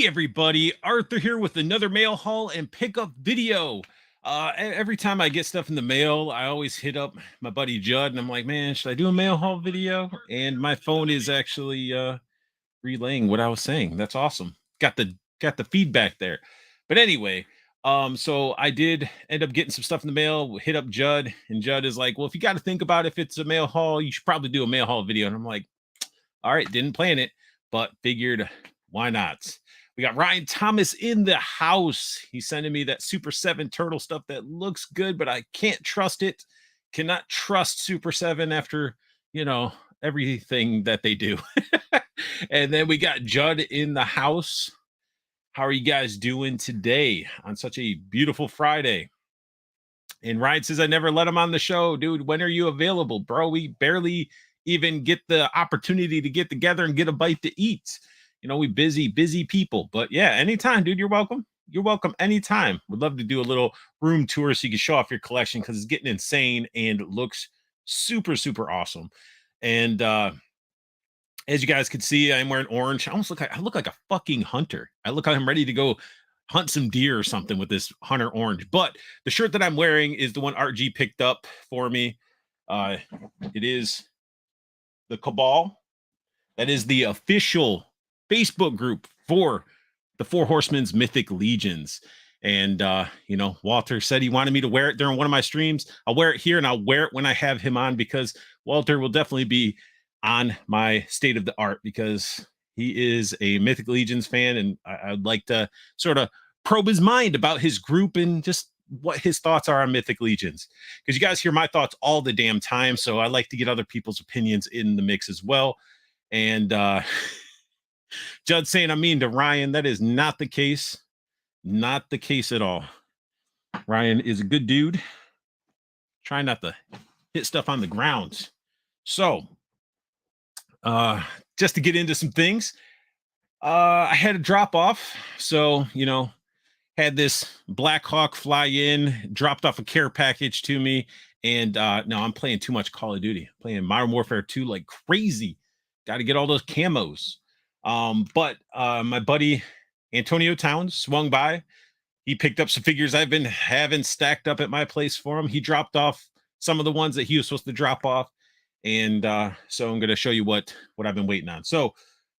Hey everybody, Arthur here with another mail haul and pickup video. Every time I get stuff in the mail, I always hit up my buddy Judd and I'm like, man, should I do a mail haul video? And my phone is actually relaying what I was saying. That's awesome. Got the feedback there. But anyway, so I did end up getting some stuff in the mail, hit up Judd, and Judd is like, well, if you got to think about if it's a mail haul, you should probably do a mail haul video. And I'm like, all right, didn't plan it, but figured why not? We got Ryan Thomas in the house. He's sending me that Super 7 turtle stuff that looks good, but I can't trust it. Cannot trust Super 7 after, everything that they do. And then we got Judd in the house. How are you guys doing today on such a beautiful Friday? And Ryan says, I never let him on the show. Dude, when are you available, bro? We barely even get the opportunity to get together and get a bite to eat. We busy people. But yeah, anytime, dude, you're welcome. You're welcome anytime. Would love to do a little room tour so you can show off your collection because it's getting insane and looks super, super awesome. And as you guys can see, I'm wearing orange. I look like a fucking hunter. I look like I'm ready to go hunt some deer or something with this hunter orange. But the shirt that I'm wearing is the one RG picked up for me. It is the Cabal. That is the official Facebook group for the Four Horsemen's Mythic Legions. And, Walter said he wanted me to wear it during one of my streams. I'll wear it here and I'll wear it when I have him on because Walter will definitely be on my state of the art because he is a Mythic Legions fan. And I'd like to sort of probe his mind about his group and just what his thoughts are on Mythic Legions. Because you guys hear my thoughts all the damn time. So I like to get other people's opinions in the mix as well. And Judd saying I'm mean to Ryan. That is not the case. Not the case at all. Ryan is a good dude. Try not to hit stuff on the ground. So, just to get into some things, I had a drop off. So, had this Black Hawk fly in, dropped off a care package to me. And no, I'm playing too much Call of Duty. I'm playing Modern Warfare 2 like crazy. Got to get all those camos. But my buddy Antonio Towns swung by. He picked up some figures I've been having stacked up at my place for him. He dropped off some of the ones that he was supposed to drop off. And so I'm going to show you what I've been waiting on. So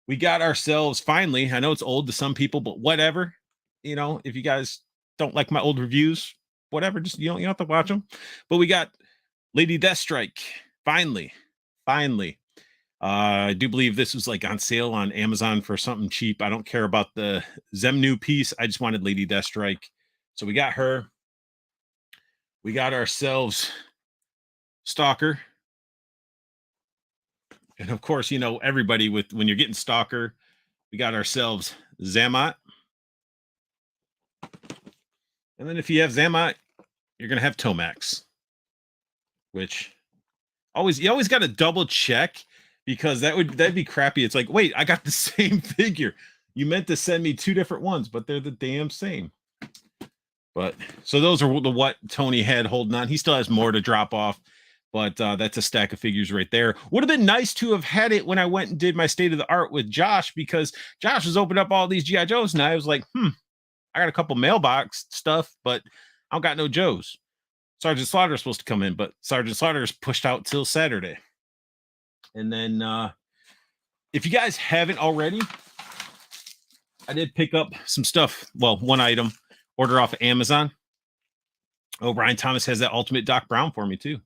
we got ourselves finally, I know it's old to some people, but whatever, if you guys don't like my old reviews, whatever, just, you don't have to watch them. But we got Lady Deathstrike. Finally. I do believe this was like on sale on Amazon for something cheap. I don't care about the Zemnu piece. I just wanted Lady Deathstrike. So we got her. We got ourselves Stalker. And of course, everybody when you're getting Stalker, we got ourselves Zammot. And then if you have Zammot, you're going to have Tomax, which you always got to double check. Because that'd be crappy. It's like, wait, I got the same figure. You meant to send me two different ones, but they're the damn same. But so those are what Tony had holding on. He still has more to drop off, but that's a stack of figures right there. Would have been nice to have had it when I went and did my state of the art with Josh, because Josh was opening up all these G.I. Joes, and I was like, I got a couple mailbox stuff, but I don't got no Joes. Sergeant Slaughter is supposed to come in, but Sergeant Slaughter is pushed out till Saturday. And then if you guys haven't already, I did pick up some stuff. Well, one item, order off of Amazon. Oh, Brian Thomas has that Ultimate Doc Brown for me, too.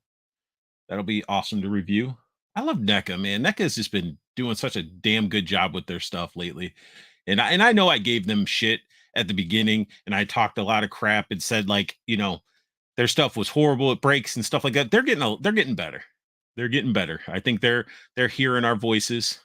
That'll be awesome to review. I love NECA, man. NECA has just been doing such a damn good job with their stuff lately. And I know I gave them shit at the beginning, and I talked a lot of crap and said, their stuff was horrible. It breaks and stuff like that. They're getting better. They're getting better. I think they're hearing our voices,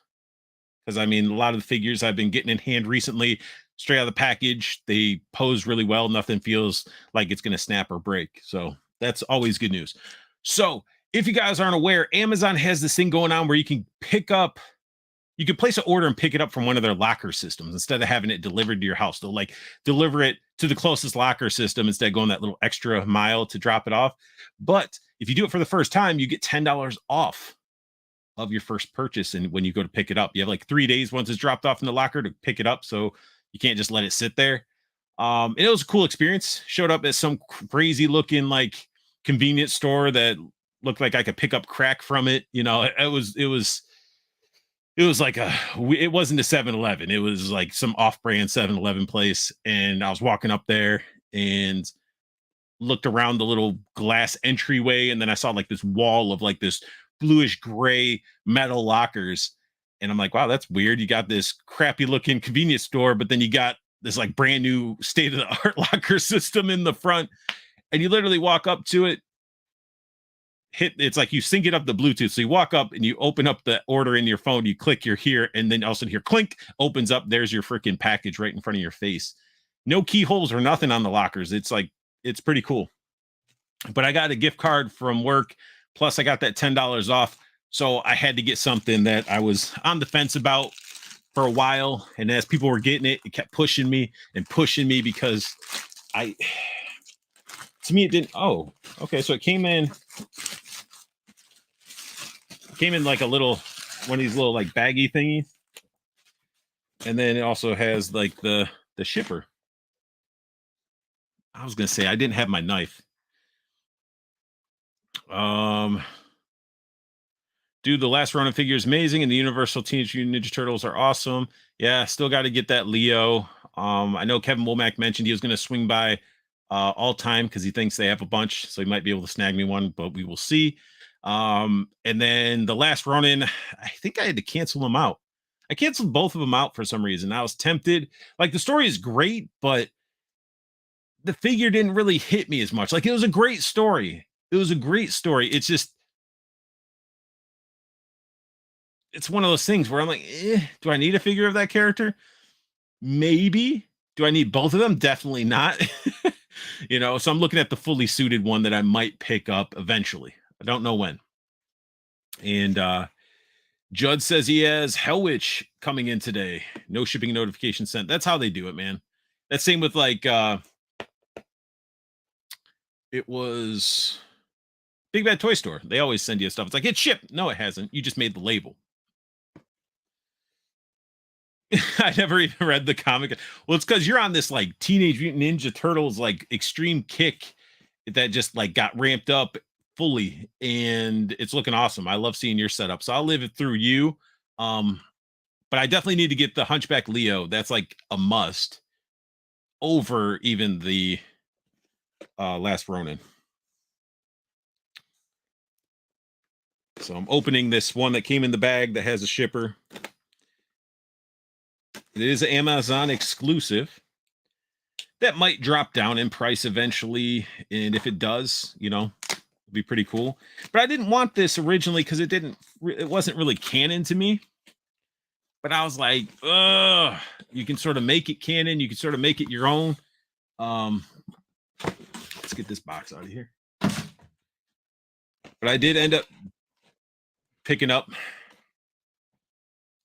because a lot of the figures I've been getting in hand recently, straight out of the package, they pose really well. Nothing feels like it's going to snap or break. So that's always good news. So if you guys aren't aware, Amazon has this thing going on where you can place an order and pick it up from one of their locker systems instead of having it delivered to your house. They'll deliver it to the closest locker system instead of going that little extra mile to drop it off. But if you do it for the first time, you get $10 off of your first purchase. And when you go to pick it up, you have 3 days once it's dropped off in the locker to pick it up. So You can't just let it sit there. And it was a cool experience. Showed up at some crazy looking like convenience store that looked like I could pick up crack from it. You know, it was like it wasn't a 7-Eleven. It was like some off-brand 7-Eleven place. And I was walking up there and looked around the little glass entryway, and then I saw like this wall of like this bluish gray metal lockers. And I'm like, wow, that's weird. You got this crappy looking convenience store, but then you got this like brand new state of the art locker system in the front. And you literally walk up to it, it's like you sync it up the Bluetooth. So you walk up and you open up the order in your phone, you click your here, and then all of a sudden here clink opens up. There's your freaking package right in front of your face. No keyholes or nothing on the lockers. It's like, it's pretty cool. But I got a gift card from work. Plus I got that $10 off. So I had to get something that I was on the fence about for a while. And as people were getting it, it kept pushing me because to me, it didn't. Oh, okay. So it came in like a little, one of these little like baggy thingies. And then it also has like the shipper. I was going to say, I didn't have my knife. Dude, the last Ronin figure is amazing, and the Universal Teenage Mutant Ninja Turtles are awesome. Yeah, still got to get that Leo. I know Kevin Womack mentioned he was going to swing by all time because he thinks they have a bunch, so he might be able to snag me one, but we will see. And then the last Ronin, I think I had to cancel them out. I canceled both of them out for some reason. I was tempted. Like, the story is great, but the figure didn't really hit me as much. Like, it was a great story. It's just, it's one of those things where I'm like, do I need a figure of that character? Maybe. Do I need both of them? Definitely not. You know, so I'm looking at the fully suited one that I might pick up eventually. I don't know when. And Judd says he has Hellwitch coming in today. No shipping notification sent. That's how they do it, man. That's same with like it was Big Bad Toy Store. They always send you stuff. It's like, it's shipped. No, it hasn't. You just made the label. I never even read the comic. Well, it's because you're on this like Teenage Mutant Ninja Turtles like extreme kick that just like got ramped up fully, and it's looking awesome. I love seeing your setup, so I'll live it through you. But I definitely need to get the Hunchback Leo. That's like a must over even the last Ronin. So I'm opening this one that came in the bag that has a shipper. It is an Amazon exclusive. That might drop down in price eventually, and if it does, you know, it'll be pretty cool. But I didn't want this originally because it wasn't really canon to me. But I was like, you can sort of make it canon, you can sort of make it your own. Let's get this box out of here. But I did end up picking up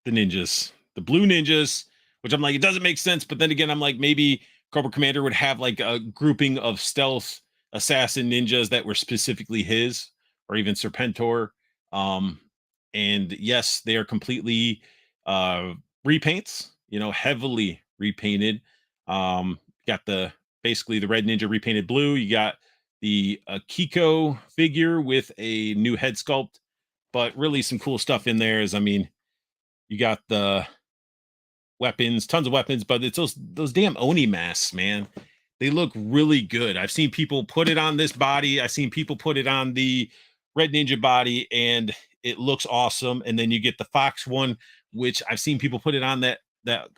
the ninjas, the blue ninjas, which I'm like, it doesn't make sense. But then again, I'm like, maybe Cobra Commander would have like a grouping of stealth assassin ninjas that were specifically his, or even Serpentor. And yes, they are completely repaints, you know, heavily repainted. Got basically the red ninja repainted blue. You got the Kiko figure with a new head sculpt, but really some cool stuff in there is, I mean, you got the weapons, tons of weapons, but it's those damn Oni masks, man. They look really good. I've seen people put it on this body. I've seen people put it on the Red Ninja body, and it looks awesome. And then you get the Fox one, which I've seen people put it on that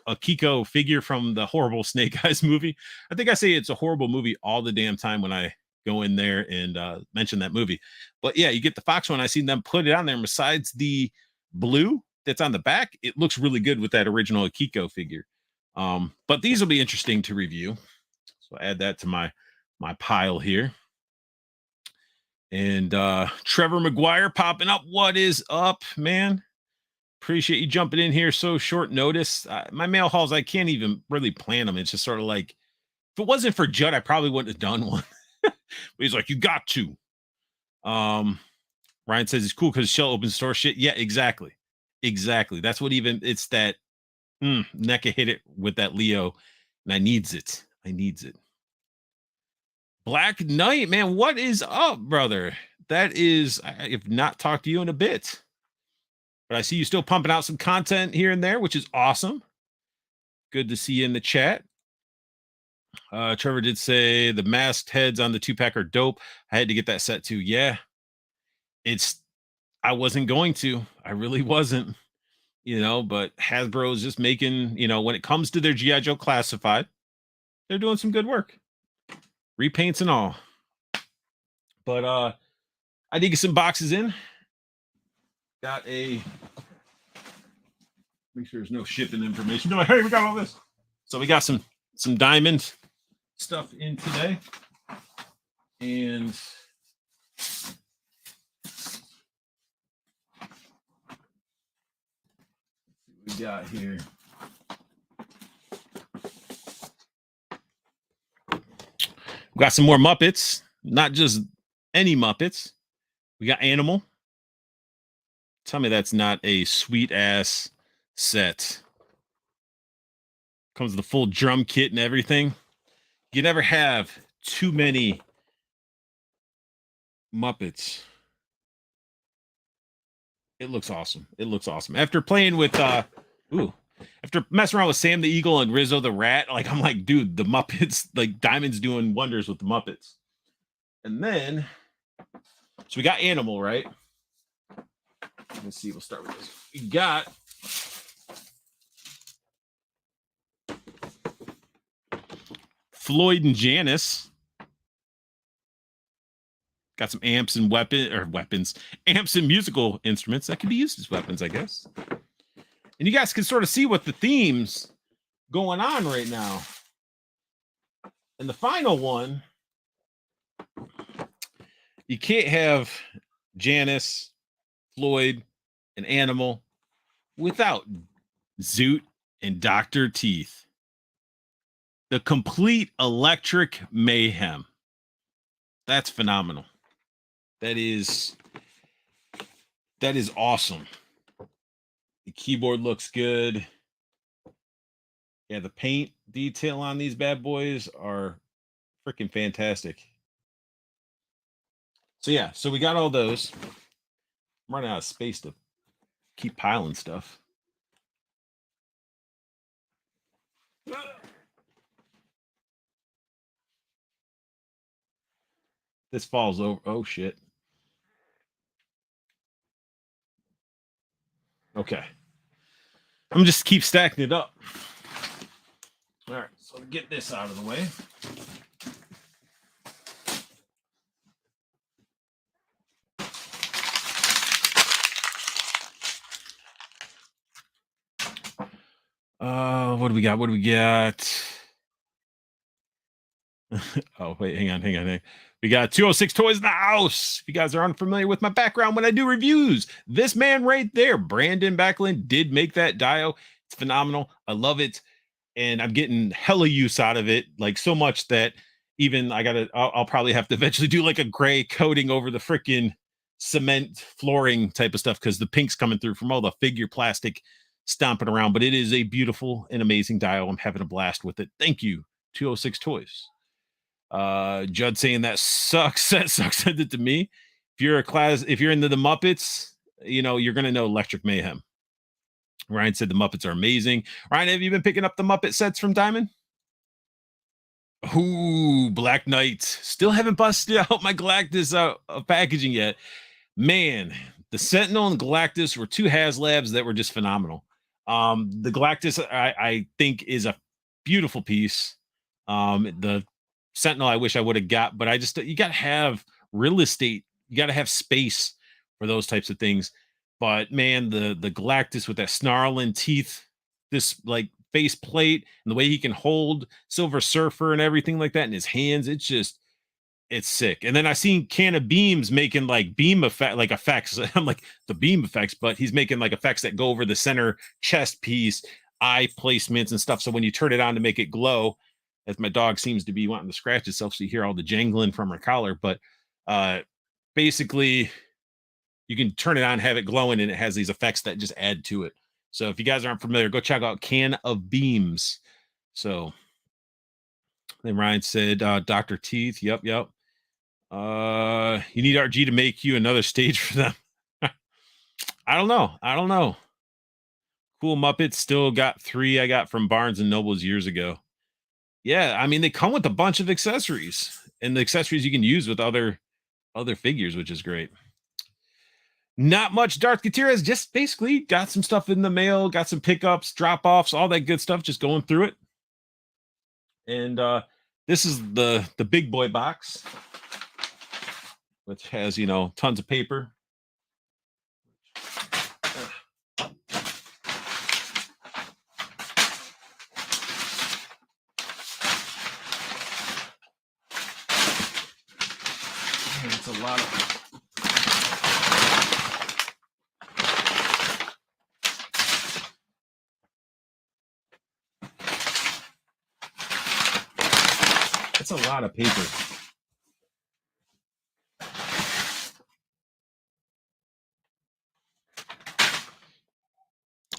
Akiko figure from the horrible Snake Eyes movie. I think I say it's a horrible movie all the damn time when I go in there and mention that movie. But yeah, you get the Fox one. I seen them put it on there. And besides the blue that's on the back, it looks really good with that original Akiko figure. But these will be interesting to review. So add that to my pile here. And Trevor McGuire popping up. What is up, man? Appreciate you jumping in here so short notice. My mail hauls, I can't even really plan them. It's just sort of like, if it wasn't for Judd, I probably wouldn't have done one. But he's like, you got to. Ryan says it's cool because Shell open source shit. Yeah, exactly. That's what it's that NECA hit it with that Leo, and I needs it. I needs it. Black Knight, man, what is up, brother? That is, I have not talked to you in a bit, but I see you still pumping out some content here and there, which is awesome. Good to see you in the chat. Trevor did say the masked heads on the 2-pack are dope. I had to get that set too. Yeah, I wasn't going to. I really wasn't, but Hasbro's just making, when it comes to their G.I. Joe Classified, they're doing some good work. Repaints and all. But I did get some boxes in. Got make sure there's no shipping information. No, hey, we got all this. So we got some diamond stuff in today. And we got here. We got some more Muppets, not just any Muppets. We got Animal. Tell me that's not a sweet ass set. Comes with the full drum kit and everything. You never have too many Muppets. It looks awesome. It looks awesome. After playing with after messing around with Sam the Eagle and Rizzo the Rat, like I'm like, dude, the Muppets, like Diamond's doing wonders with the Muppets. And then, so we got Animal, right? Let's see, we'll start with this. We got Floyd and Janice. Got some amps and amps and musical instruments that can be used as weapons, I guess. And you guys can sort of see what the themes going on right now. And the final one, you can't have Janice, Floyd, and Animal without Zoot and Dr. Teeth. The complete electric mayhem. That's phenomenal. That is awesome. The keyboard looks good. Yeah, the paint detail on these bad boys are freaking fantastic. So yeah, so we got all those. I'm running out of space to keep piling stuff. This falls over. Oh shit. Okay. I'm just keep stacking it up. All right, so get this out of the way. What do we got? What do we got? Oh, wait, hang on. We got 206 Toys in the house. If you guys are unfamiliar with my background when I do reviews, this man right there, Brandon Backlund, did make that dio. It's phenomenal. I love it. And I'm getting hella use out of it, like so much that even I'll probably have to eventually do like a gray coating over the freaking cement flooring type of stuff because the pink's coming through from all the figure plastic stomping around. But it is a beautiful and amazing dio. I'm having a blast with it. Thank you, 206 Toys. Judd saying that sucks. That sucks. Send it to me. If you're into the Muppets, you're gonna know Electric Mayhem. Ryan said the Muppets are amazing. Ryan, have you been picking up the Muppet sets from Diamond? Ooh, Black Knight. Still haven't busted out my Galactus packaging yet. Man, the Sentinel and Galactus were two HasLabs that were just phenomenal. The Galactus, I think, is a beautiful piece. The Sentinel, I wish I would have got, but you got to have real estate. You got to have space for those types of things. But man, the Galactus with that snarling teeth, this like face plate, and the way he can hold Silver Surfer and everything like that in his hands, it's sick. And then I seen Can of Beams making like beam effect, like effects. I'm like the beam effects, but he's making like effects that go over the center chest piece, eye placements and stuff. So when you turn it on to make it glow, as my dog seems to be wanting to scratch itself, so you hear all the jangling from her collar. But basically, you can turn it on, have it glowing, and it has these effects that just add to it. So if you guys aren't familiar, go check out Can of Beams. So then Ryan said, Dr. Teeth. Yep. You need RG to make you another stage for them. I don't know. Cool Muppets still got 3 I got from Barnes and Nobles years ago. Yeah, I mean they come with a bunch of accessories, and the accessories you can use with other figures, which is great. Not much Darth Gutierrez, just basically got some stuff in the mail, got some pickups, drop-offs, all that good stuff, just going through it. And this is the big boy box, which has, you know, tons of paper. It's a lot of paper.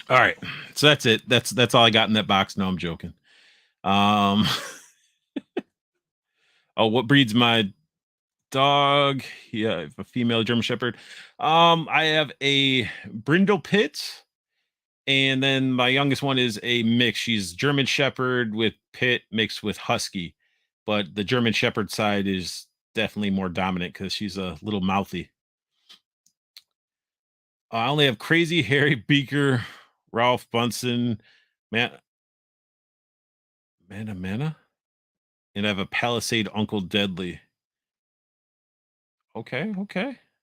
All right, so that's it. That's all I got in that box. No, I'm joking. Oh, what breeds my dog? Yeah, a female German Shepherd. I have a Brindle Pit, and then my youngest one is a mix. She's German Shepherd with Pit mixed with Husky, but the German Shepherd side is definitely more dominant because she's a little mouthy. I only have Crazy Harry Beaker, Ralph Bunsen, Mana, and I have a Palisade Uncle Deadly. Okay.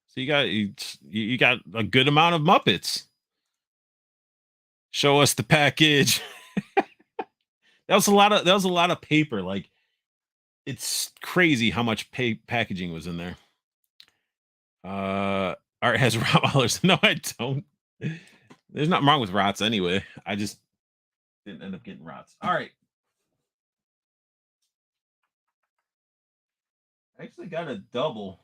So you got a good amount of Muppets. Show us the package. That was a lot of paper. Like, it's crazy how much packaging was in there. Art has Rottweilers. No, I don't. There's nothing wrong with rots anyway. I just didn't end up getting rots. All right. I actually got a double.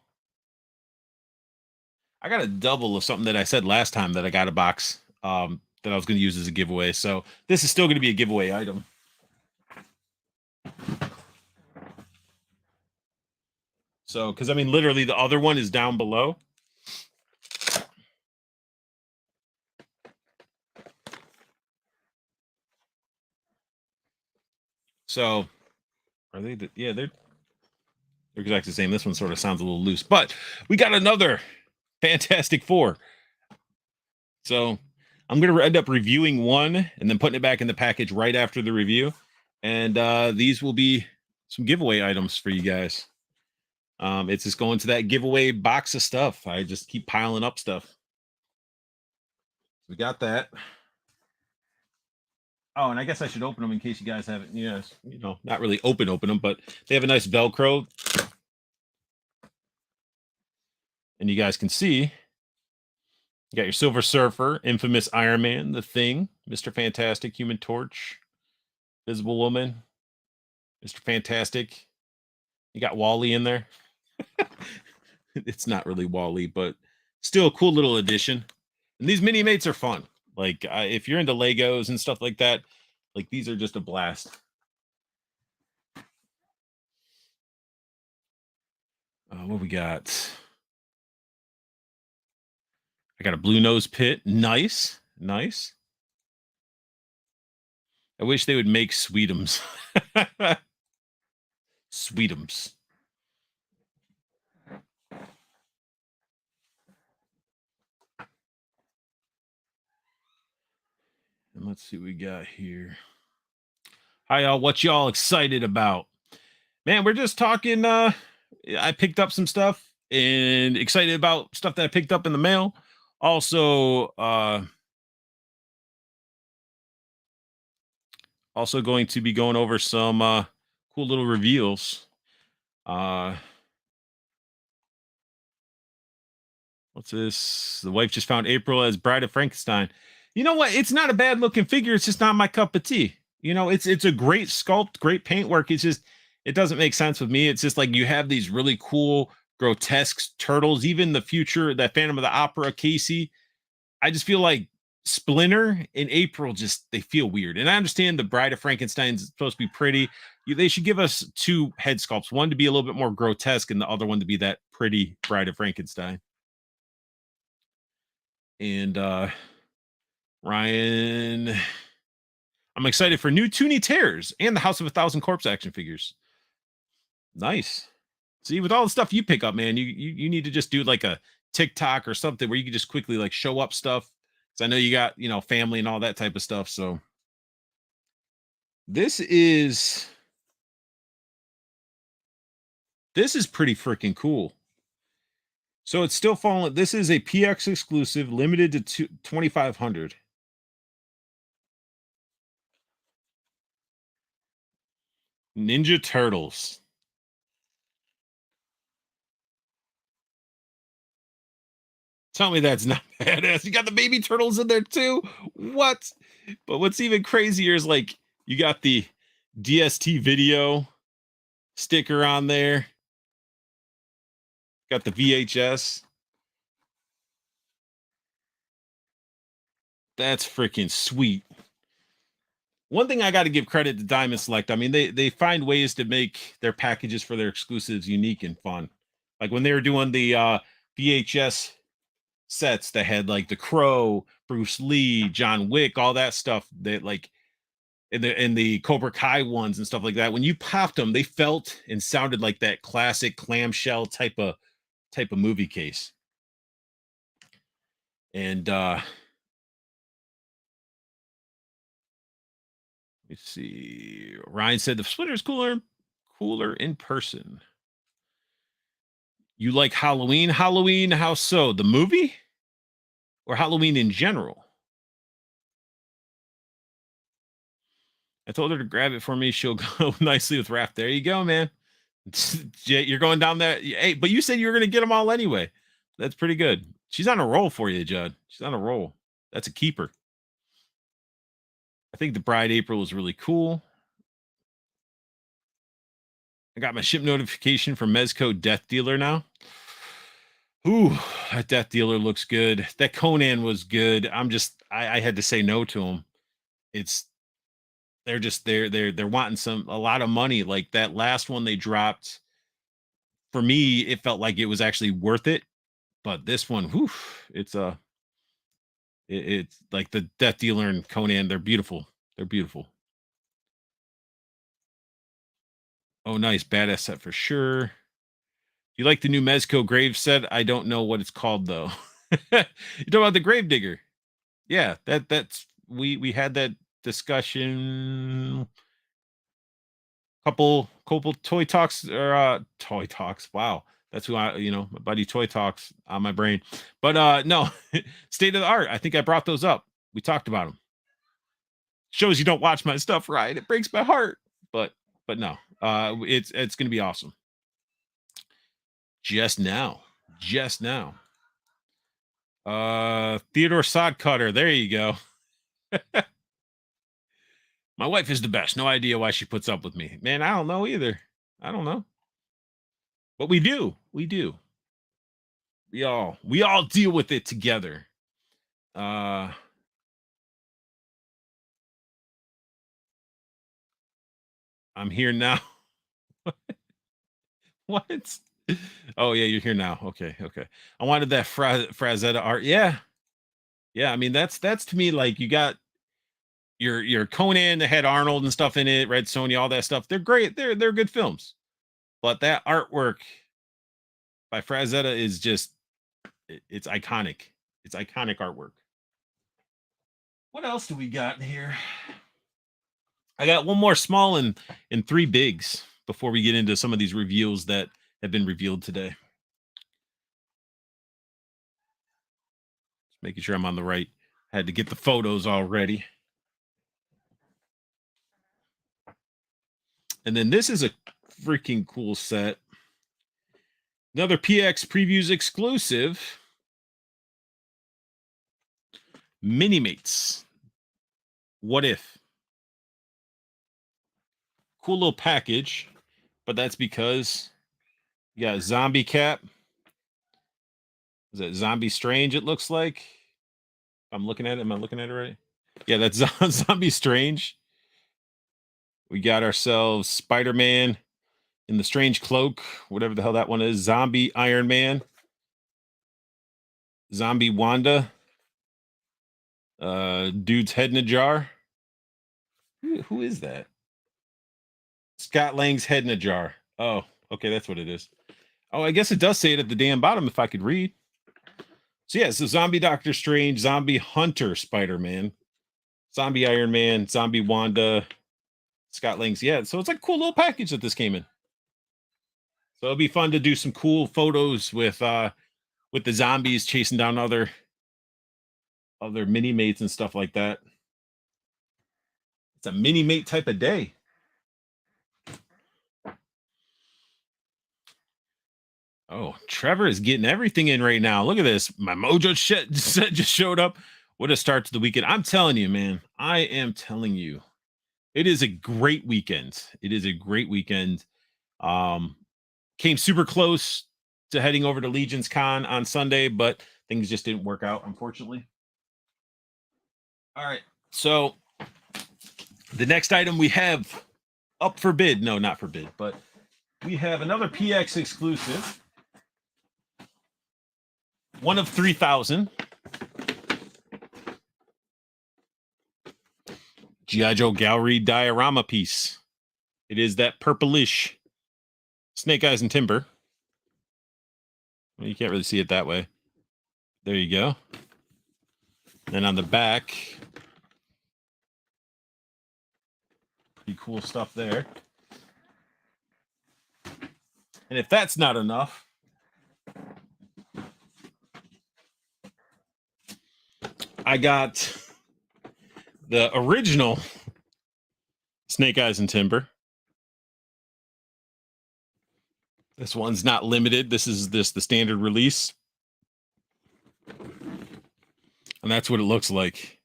I got a double of something that I said last time that I got a box that I was going to use as a giveaway. So this is still going to be a giveaway item. So, because I mean, literally the other one is down below. So, are they? Yeah, they're exactly the same. This one sort of sounds a little loose, but we got another Fantastic Four. So, I'm going to end up reviewing one and then putting it back in the package right after the review. And these will be some giveaway items for you guys. It's just going to that giveaway box of stuff. I just keep piling up stuff. We got that. Oh, and I guess I should open them in case you guys haven't, not really open them, but they have a nice Velcro. And you guys can see, you got your Silver Surfer, Infamous Iron Man, The Thing, Mr. Fantastic, Human Torch, Visible Woman, Mr. Fantastic. You got Wally in there. It's not really Wally, but still a cool little addition. And these mini mates are fun. Like, if you're into Legos and stuff like that, like, these are just a blast. What we got? I got a Blue Nose Pit. Nice. I wish they would make Sweetums. Sweetums. And let's see what we got here. Hi, y'all. What y'all excited about? Man, we're just talking. I picked up some stuff and excited about stuff that I picked up in the mail. Also going to be going over some cool little reveals. What's this? The wife just found April as Bride of Frankenstein. You know what? It's not a bad looking figure. It's just not my cup of tea. You know, it's a great sculpt, great paintwork. It's just, it doesn't make sense with me. It's just like you have these really cool, grotesque turtles. Even the future, that Phantom of the Opera Casey. I just feel like Splinter in April, just they feel weird. And I understand the Bride of Frankenstein's supposed to be pretty. They should give us two head sculpts, one to be a little bit more grotesque and the other one to be that pretty Bride of Frankenstein. And Ryan, I'm excited for new Toonie Terrors and the House of a Thousand Corpse action figures. Nice. See, with all the stuff you pick up, man, you need to just do like a TikTok or something where you can just quickly like show up stuff. Because I know you got, you know, family and all that type of stuff. So this is pretty freaking cool. So it's still falling. This is a PX exclusive, limited to 2,500. Ninja Turtles. Tell me that's not badass. You got the baby turtles in there too. What? But what's even crazier is like you got the DST video sticker on there. Got the VHS. That's freaking sweet. One thing I got to give credit to Diamond Select. I mean, they find ways to make their packages for their exclusives unique and fun. Like when they were doing the VHS sets that had like the Crow, Bruce Lee, John Wick, all that stuff that like in the Cobra Kai ones and stuff like that. When you popped them, they felt and sounded like that classic clamshell type of movie case. And let's see. Ryan said the Splinter's cooler in person. You like Halloween? Halloween, how so? The movie? Or Halloween in general? I told her to grab it for me. She'll go nicely with Raph. There you go, man. You're going down there. Hey, but you said you were going to get them all anyway. That's pretty good. She's on a roll for you, Judd. She's on a roll. That's a keeper. I think the Bride April is really cool. I got my ship notification from Mezco Death Dealer now. Ooh, that Death Dealer looks good. That Conan was good. I had to say no to him. They're wanting a lot of money. Like that last one they dropped, for me, it felt like it was actually worth it. But this one, whew, it's like the Death Dealer and Conan. They're beautiful. They're beautiful. Oh, nice. Badass set for sure. You like the new Mezco Grave set? I don't know what it's called though. You talking about the Grave Digger? Yeah, that's we had that discussion. Couple toy talks or toy talks. Wow, that's who my buddy Toy Talks on my brain. But no, state of the art. I think I brought those up. We talked about them. Shows you don't watch my stuff, right? It breaks my heart. But no, it's gonna be awesome. Just now. Theodore Sodcutter. There you go. My wife is the best. No idea why she puts up with me. Man, I don't know either. I don't know. But we do. We all deal with it together. I'm here now. What? Oh yeah, you're here now. Okay. I wanted that Frazetta art. Yeah. I mean, that's to me like you got your Conan that had Arnold and stuff in it, Red Sonja, all that stuff. They're great. They're good films. But that artwork by Frazetta is just it's iconic. It's iconic artwork. What else do we got here? I got one more small and three bigs before we get into some of these reveals that have been revealed today. Just making sure I'm on the right. I had to get the photos already. And then this is a freaking cool set. Another PX Previews exclusive. Mini-Mates. What if? Cool little package, but that's because you got Zombie Cap. Is that Zombie Strange, it looks like? I'm looking at it. Am I looking at it right? Yeah, that's Zombie Strange. We got ourselves Spider-Man in the Strange Cloak, whatever the hell that one is. Zombie Iron Man. Zombie Wanda. Dude's head in a jar. Who is that? Scott Lang's head in a jar. Oh, okay, that's what it is. Oh, I guess it does say it at the damn bottom if I could read. So yeah, so Zombie Doctor Strange, Zombie Hunter Spider-Man, Zombie Iron Man, Zombie Wanda, Scott Lang's. Yeah, so it's like a cool little package that this came in. So it'll be fun to do some cool photos with the zombies chasing down other mini mates and stuff like that. It's a mini mate type of day. Oh, Trevor is getting everything in right now. Look at this. My mojo shit just showed up. What a start to the weekend. I'm telling you, man. I am telling you. It is a great weekend. It is a great weekend. Came super close to heading over to LegionCon on Sunday, but things just didn't work out, unfortunately. All right. So the next item we have up for bid. No, not for bid, but we have another PX exclusive. One of 3,000. G.I. Joe Gallery diorama piece. It is that purplish Snake Eyes and Timber. Well, you can't really see it that way. There you go. And on the back, pretty cool stuff there. And if that's not enough, I got the original Snake Eyes and Timber. This one's not limited. This is the standard release. And that's what it looks like.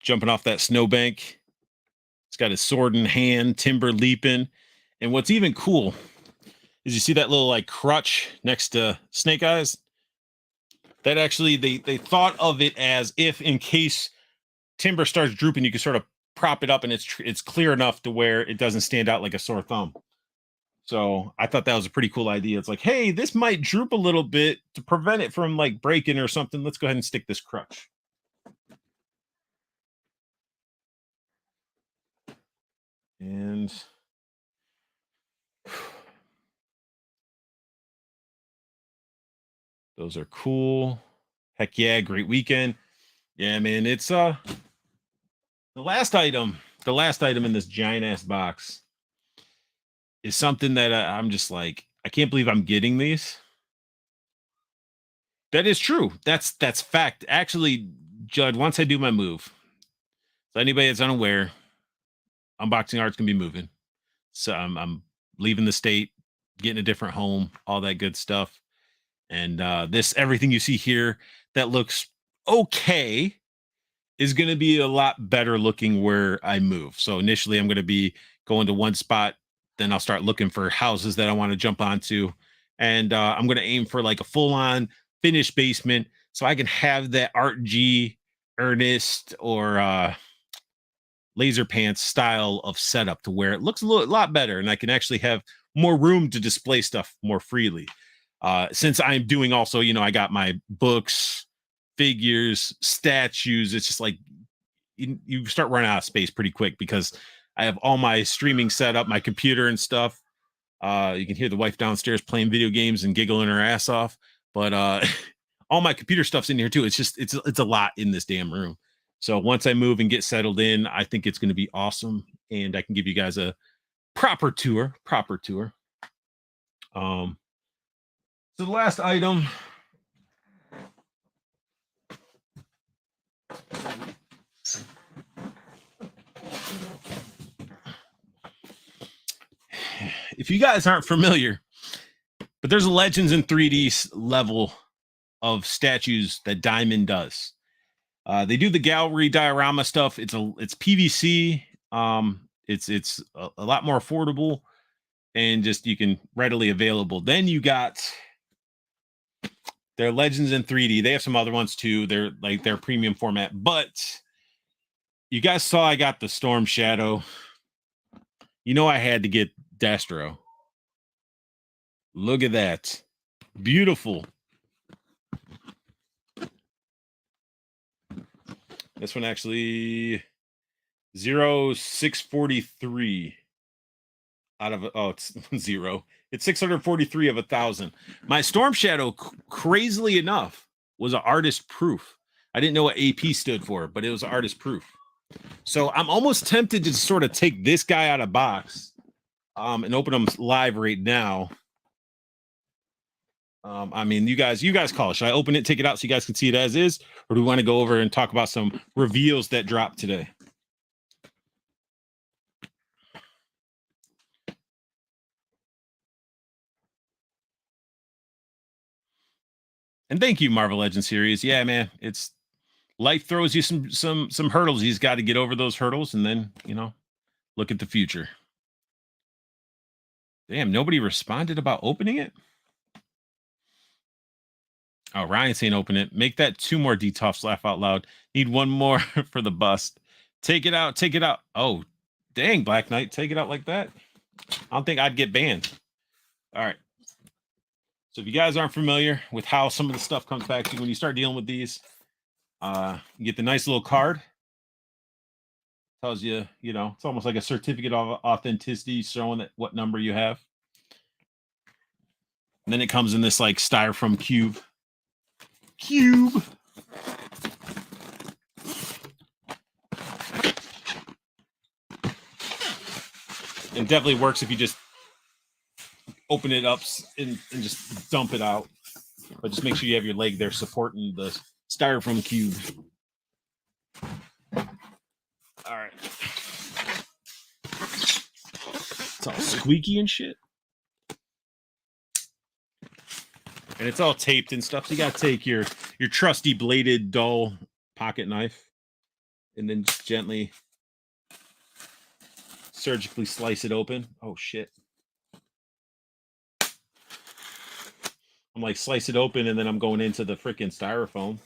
Jumping off that snowbank. It's got his sword in hand, Timber leaping. And what's even cool is you see that little like crutch next to Snake Eyes? That actually, they thought of it as if in case Timber starts drooping, you can sort of prop it up and it's clear enough to where it doesn't stand out like a sore thumb. So I thought that was a pretty cool idea. It's like, hey, this might droop a little bit to prevent it from like breaking or something. Let's go ahead and stick this crutch. And those are cool. Heck yeah, great weekend. Yeah, man, it's the last item in this giant ass box is something that I'm just like, I can't believe I'm getting these. That is true. That's fact. Actually, Judd, once I do my move, so anybody that's unaware, Unboxing Art's gonna be moving. So I'm leaving the state, getting a different home, all that good stuff. And this everything you see here that looks okay is going to be a lot better looking where I move. So initially I'm going to be going to one spot, then I'll start looking for houses that I want to jump onto. And I'm going to aim for like a full on finished basement so I can have that Art G, Ernest, or Laser Pants style of setup to where it looks a lot better and I can actually have more room to display stuff more freely. Since I'm doing also, I got my books, figures, statues. It's just like you start running out of space pretty quick because I have all my streaming set up, my computer and stuff. You can hear the wife downstairs playing video games and giggling her ass off, but all my computer stuff's in here too. It's just it's a lot in this damn room. So once I move and get settled in, I think it's going to be awesome, and I can give you guys a proper tour. So the last item. If you guys aren't familiar, but there's a Legends in 3D level of statues that Diamond does. They do the gallery diorama stuff. It's PVC. It's a lot more affordable and just you can readily available. Then you got They're Legends in 3D. They have some other ones too. They're like their premium format. But you guys saw I got the Storm Shadow. You know I had to get Destro. Look at that. Beautiful. This one actually 0643 out of it's 0. It's 643 of 1,000. My Storm Shadow, crazily enough, was an artist proof. I didn't know what AP stood for, but it was artist proof. So I'm almost tempted to sort of take this guy out of box and open them live right now. I mean, you guys call it. Should I open it, take it out so you guys can see it as is? Or do we want to go over and talk about some reveals that dropped today? And thank you, Marvel Legends series. Yeah, man, it's life throws you some hurdles. He's got to get over those hurdles and then, you know, look at the future. Damn, nobody responded about opening it. Oh, Ryan saying open it. Make that 2 more D-Toffs, laugh out loud. Need 1 more for the bust. Take it out. Take it out. Oh, dang, Black Knight. Take it out like that. I don't think I'd get banned. All right. So if you guys aren't familiar with how some of the stuff comes back to you when you start dealing with these, you get the nice little card. Tells you, you know, it's almost like a certificate of authenticity showing that what number you have. And then it comes in this like styrofoam cube. And definitely works if you just open it up and just dump it out. But just make sure you have your leg there supporting the styrofoam cube. All right. It's all squeaky and shit. And it's all taped and stuff. So you got to take your trusty bladed, dull pocket knife and then just gently surgically slice it open. Oh, shit. I'm like, slice it open, and then I'm going into the freaking styrofoam.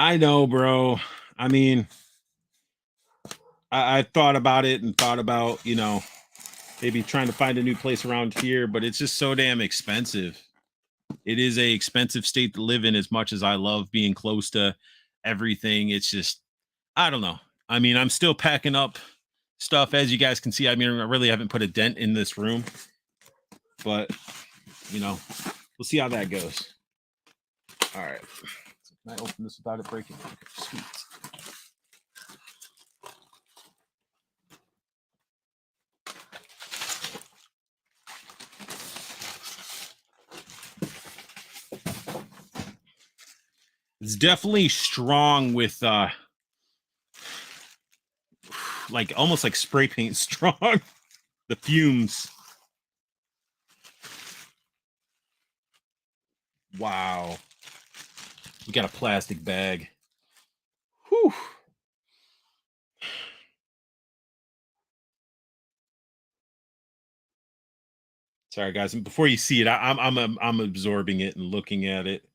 I know, bro. I mean, I thought about it and thought about, you know, maybe trying to find a new place around here, but it's just so damn expensive. It is a expensive state to live in. As much as I love being close to everything, it's just, I don't know. I mean, I'm still packing up stuff, as you guys can see. I mean, I really haven't put a dent in this room, but you know, we'll see how that goes. All right. Can I open this without it breaking? Sweet. It's definitely strong with like almost like spray paint strong. The fumes. Wow. We got a plastic bag. Whew. Sorry, guys. Before you see it, I'm absorbing it and looking at it.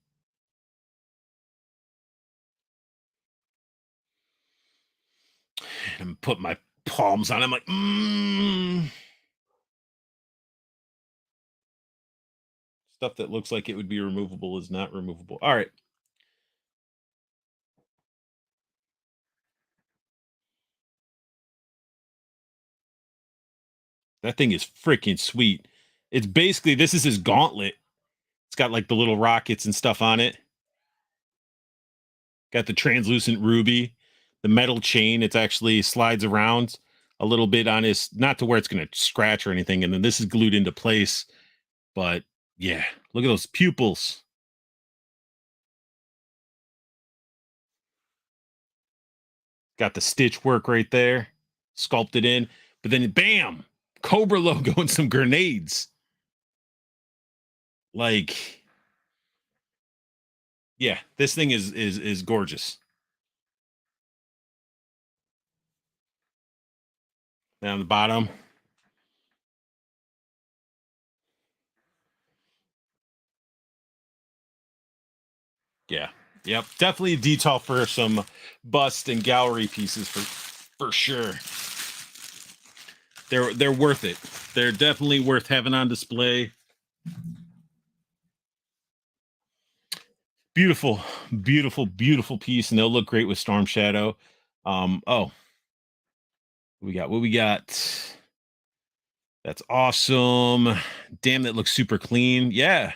And I'm putting my palms on it. I'm like, Stuff that looks like it would be removable is not removable. All right. That thing is freaking sweet. It's basically, this is his gauntlet. It's got like the little rockets and stuff on it. Got the translucent ruby, the metal chain. It's actually slides around a little bit on his, not to where it's going to scratch or anything. And then this is glued into place. But yeah, look at those pupils. Got the stitch work right there, sculpted in. But then bam, Cobra logo and some grenades. Like, yeah, this thing is gorgeous. Down the bottom. Yeah. Yep. Definitely a detail for some bust and gallery pieces for sure. They're worth it. They're definitely worth having on display. Beautiful, beautiful, beautiful piece, and they'll look great with Storm Shadow. Oh, we got what we got. That's awesome. Damn, that looks super clean. Yeah.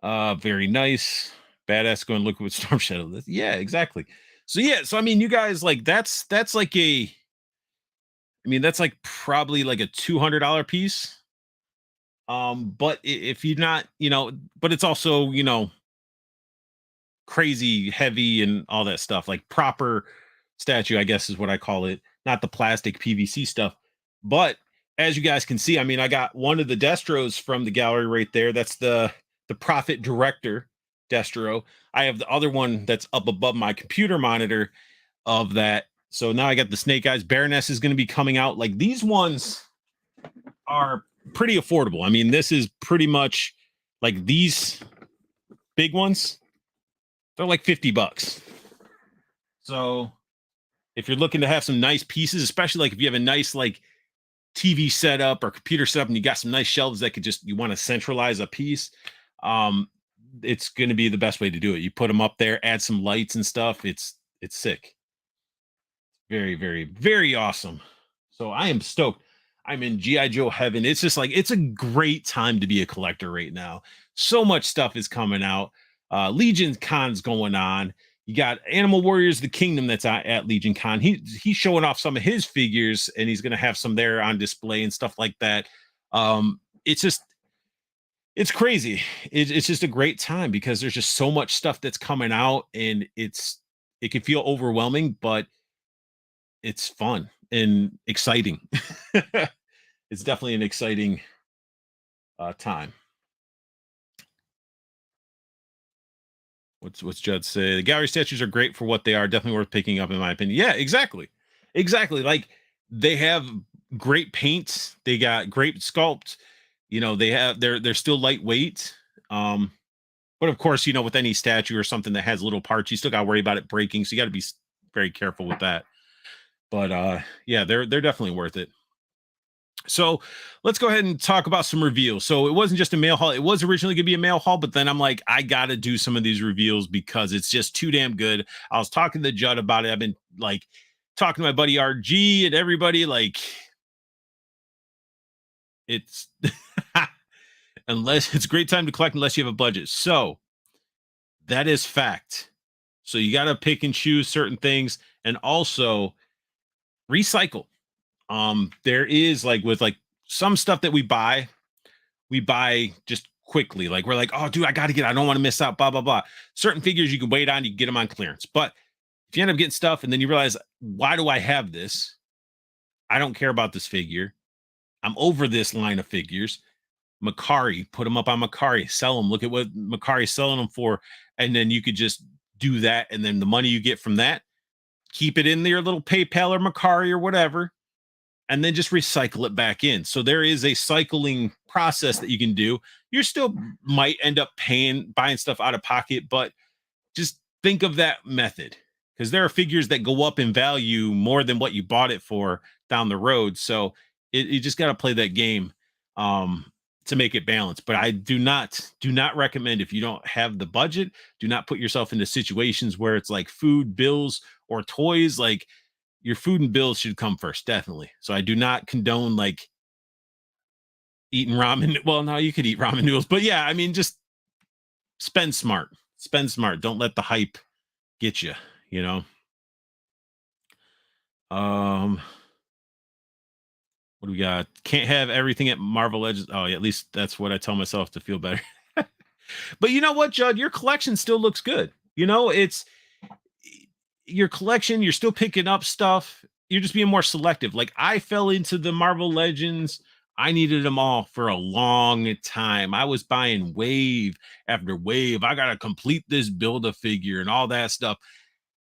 Very nice. Badass going look with Storm Shadow. Yeah, exactly. So yeah, so I mean, you guys like that's like a, I mean, that's like probably like a $200 piece. But if you're not, but it's also, crazy heavy and all that stuff, like proper statue, I guess is what I call it, not the plastic PVC stuff. But as you guys can see, I mean, I got one of the Destros from the gallery right there. That's the Prophet Director Destro. I have the other one that's up above my computer monitor of that. So now I got the Snake Eyes. Baroness is going to be coming out. Like, these ones are pretty affordable. I mean, this is pretty much like these big ones. They're like $50. So if you're looking to have some nice pieces, especially like if you have a nice like TV setup or computer setup and you got some nice shelves that could just, you want to centralize a piece, it's going to be the best way to do it. You put them up there, add some lights and stuff. It's sick. Very, very, very awesome. So I am stoked. I'm in GI Joe heaven. It's just like, it's a great time to be a collector right now. So much stuff is coming out. LegionCon's going on. You got Animal Warriors: The Kingdom that's at LegionCon. He's showing off some of his figures, and he's going to have some there on display and stuff like that. It's just, it's crazy. It's just a great time because there's just so much stuff that's coming out, and it can feel overwhelming, but it's fun and exciting. It's definitely an exciting time. What's Judd say? The gallery statues are great for what they are. Definitely worth picking up, in my opinion. Yeah, exactly, exactly. Like, they have great paints. They got great sculpt. They're still lightweight. But of course, with any statue or something that has little parts, you still got to worry about it breaking. So you got to be very careful with that. But yeah, they're definitely worth it. So let's go ahead and talk about some reveals. So it wasn't just a mail haul. It was originally going to be a mail haul, but then I'm like, I got to do some of these reveals because it's just too damn good. I was talking to Judd about it. I've been like talking to my buddy RG and everybody. Like, it's unless it's a great time to collect unless you have a budget. So that is fact. So you got to pick and choose certain things and also recycle. There is like with like some stuff that we buy just quickly. Like, we're like, oh dude, I don't want to miss out, blah blah blah. Certain figures you can wait on, you can get them on clearance. But if you end up getting stuff and then you realize, why do I have this? I don't care about this figure. I'm over this line of figures. Macari, put them up on Macari, sell them. Look at what Macari's selling them for, and then you could just do that, and then the money you get from that, keep it in your little PayPal or Macari or whatever, and then just recycle it back in. So there is a cycling process that you can do. You still might end up buying stuff out of pocket, but just think of that method, because there are figures that go up in value more than what you bought it for down the road. So you just got to play that game to make it balanced. But I do not recommend, if you don't have the budget, do not put yourself into situations where it's like food, bills, or toys. Like, your food and bills should come first, definitely. So I do not condone like eating ramen. Well, no, you could eat ramen noodles, but yeah, I mean, just spend smart. Don't let the hype get you, you know. Um, what do we got? Can't have everything at Marvel Legends. Oh, yeah, at least that's what I tell myself to feel better. But you know what, Judd? Your collection still looks good. You know, it's your collection, you're still picking up stuff. You're just being more selective. Like I fell into the Marvel Legends. I needed them all for a long time. I was buying wave after wave. I got to complete this build a figure and all that stuff.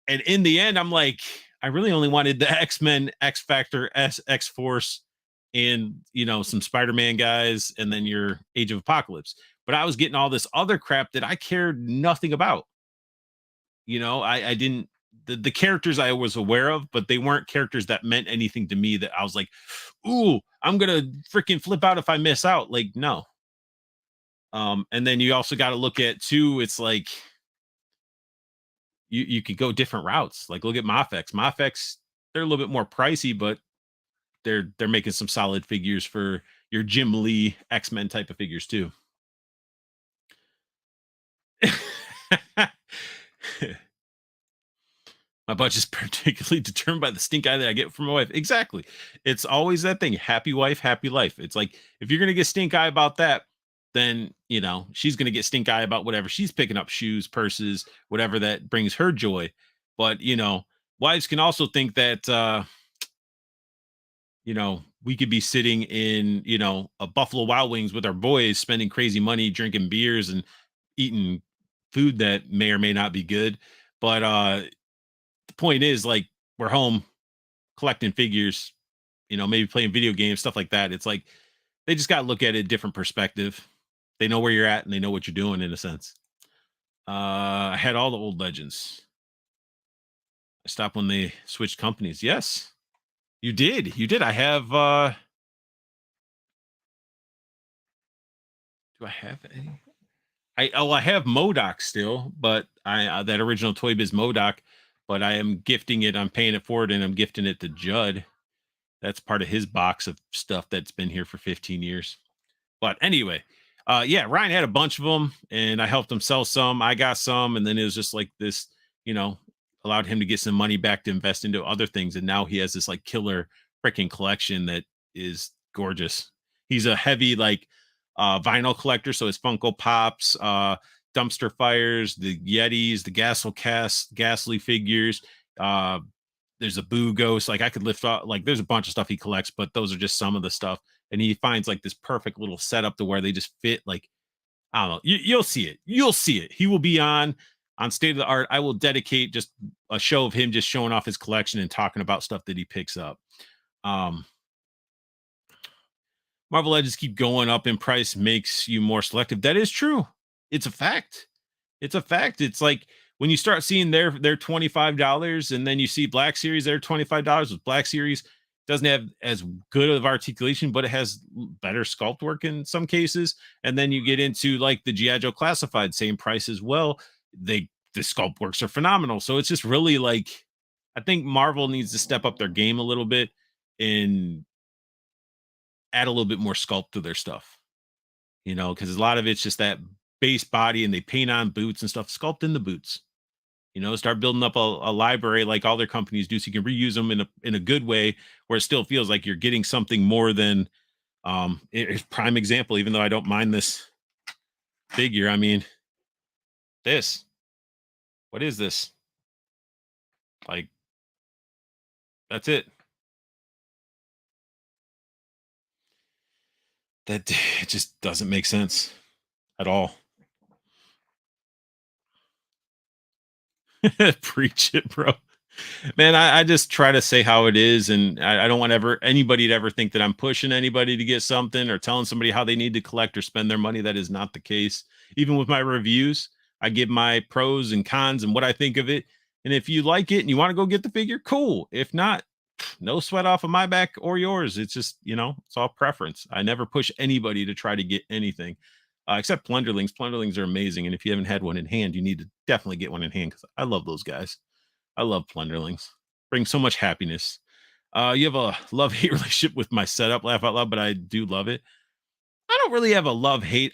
And in the end, I'm like, I really only wanted the X-Men, X Factor, X Force, and some Spider-Man guys, and then your Age of Apocalypse. But I was getting all this other crap that I cared nothing about. I didn't the characters I was aware of, but they weren't characters that meant anything to me that I was like, ooh, I'm gonna freaking flip out if I miss out. Like, no. And then you also got to look at too, it's like you could go different routes. Like look at Mafex. Mafex, they're a little bit more pricey, but they're making some solid figures for your Jim Lee X-Men type of figures too. My budget's particularly determined by the stink eye that I get from my wife. Exactly. It's always that thing. Happy wife, happy life. It's like if you're gonna get stink eye about that, then she's gonna get stink eye about whatever she's picking up, shoes, purses, whatever that brings her joy. But wives can also think that we could be sitting in, a Buffalo Wild Wings with our boys, spending crazy money, drinking beers and eating food that may or may not be good. But the point is, like, we're home collecting figures, maybe playing video games, stuff like that. It's like they just got to look at it a different perspective. They know where you're at and they know what you're doing in a sense. I had all the old legends. I stopped when they switched companies. Yes, you did. You did. I have do I have any? I have Modoc still, but I that original Toy Biz Modoc, but I am gifting it. I'm paying it forward and I'm gifting it to Judd. That's part of his box of stuff that's been here for 15 years. But anyway, yeah, Ryan had a bunch of them and I helped him sell some. I got some, and then it was just like this, allowed him to get some money back to invest into other things. And now he has this like killer freaking collection that is gorgeous. He's a heavy like vinyl collector, so it's Funko Pops, dumpster fires, the Yetis, the Ghastly figures. There's a Boo Ghost. Like I could lift up, like there's a bunch of stuff he collects, but those are just some of the stuff. And he finds like this perfect little setup to where they just fit. Like I don't know, you'll see it. You'll see it. He will be on State of the Art. I will dedicate just a show of him just showing off his collection and talking about stuff that he picks up. Marvel Legends keep going up in price makes you more selective. That is true. It's a fact. It's a fact. It's like when you start seeing their $25 and then you see Black Series, they're $25 with Black Series. Doesn't have as good of articulation, but it has better sculpt work in some cases. And then you get into like the G.I. Joe Classified, same price as well. The sculpt works are phenomenal. So it's just really like I think Marvel needs to step up their game a little bit and add a little bit more sculpt to their stuff, because a lot of it's just that base body and they paint on boots and stuff, sculpt in the boots, start building up a library like all their companies do so you can reuse them in a good way where it still feels like you're getting something more than prime example, even though I don't mind this figure. I mean, this, what is this? Like, that's it. That it just doesn't make sense at all. Preach it, bro. Man, I just try to say how it is, and I don't want anybody to ever think that I'm pushing anybody to get something or telling somebody how they need to collect or spend their money. That is not the case. Even with my reviews, I give my pros and cons and what I think of it. And if you like it and you want to go get the figure, cool. If not, no sweat off of my back or yours. It's just, it's all preference. I never push anybody to try to get anything. Except Plunderlings. Plunderlings are amazing. And if you haven't had one in hand, you need to definitely get one in hand because I love those guys. I love Plunderlings. Bring so much happiness. You have a love-hate relationship with my setup, laugh out loud, but I do love it. I don't really have a love-hate.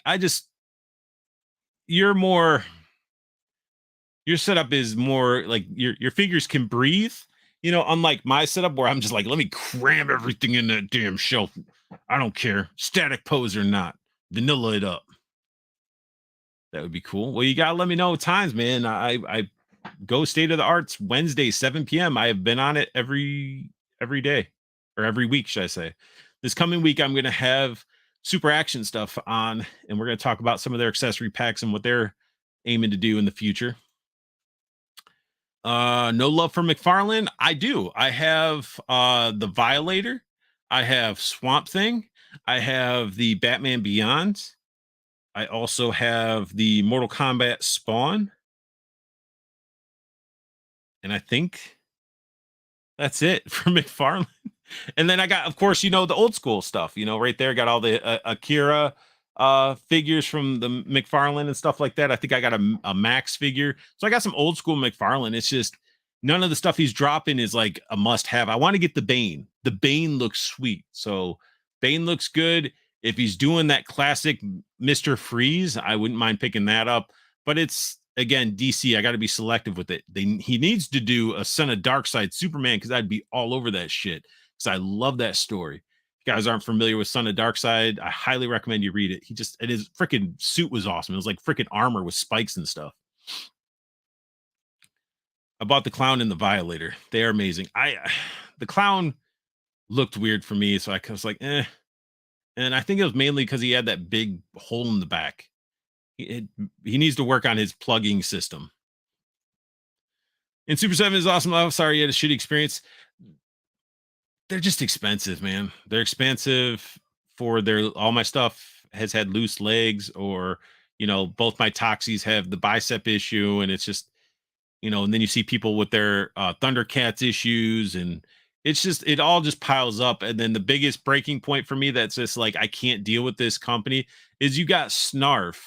You're more Your setup is more like your figures can breathe, you know, unlike my setup where I'm just like, let me cram everything in that damn shelf. I don't care, static pose or not, vanilla it up. That would be cool. Well, you gotta let me know times, man. I go state of the arts Wednesday, 7 p.m. I have been on it every day or every week, should I say. This coming week, I'm gonna have super action stuff on, and we're gonna talk about some of their accessory packs and what they're aiming to do in the future. No love for McFarlane. I do. I have the Violator. I have Swamp Thing. I have the Batman Beyond. I also have the Mortal Kombat Spawn. And I think that's it for McFarlane. And then I got, of course, you know, the old school stuff, you know, right there. Got all the Akira figures from the McFarlane and stuff like that. I think I got a Max figure. So I got some old school McFarlane. It's just none of the stuff he's dropping is like a must have. I want to get the Bane. The Bane looks sweet. So Bane looks good. If he's doing that classic Mr. Freeze, I wouldn't mind picking that up. But it's again DC. I got to be selective with it. He needs to do a Son of Darkseid Superman because I'd be all over that shit because I love that story. If you guys aren't familiar with Son of Darkseid, I highly recommend you read it. His freaking suit was awesome. It was like freaking armor with spikes and stuff. I bought the Clown and the Violator. They are amazing. The Clown looked weird for me, so I was like, eh. And I think it was mainly because he had that big hole in the back. He needs to work on his plugging system. And Super 7 is awesome. I'm sorry you had a shitty experience. They're just expensive, man. They're expensive for their all my stuff has had loose legs, or you know, both my Toxies have the bicep issue, and it's just, you know, and then you see people with their Thundercats issues, and it's just it all just piles up. And then the biggest breaking point for me that's just like I can't deal with this company is you got Snarf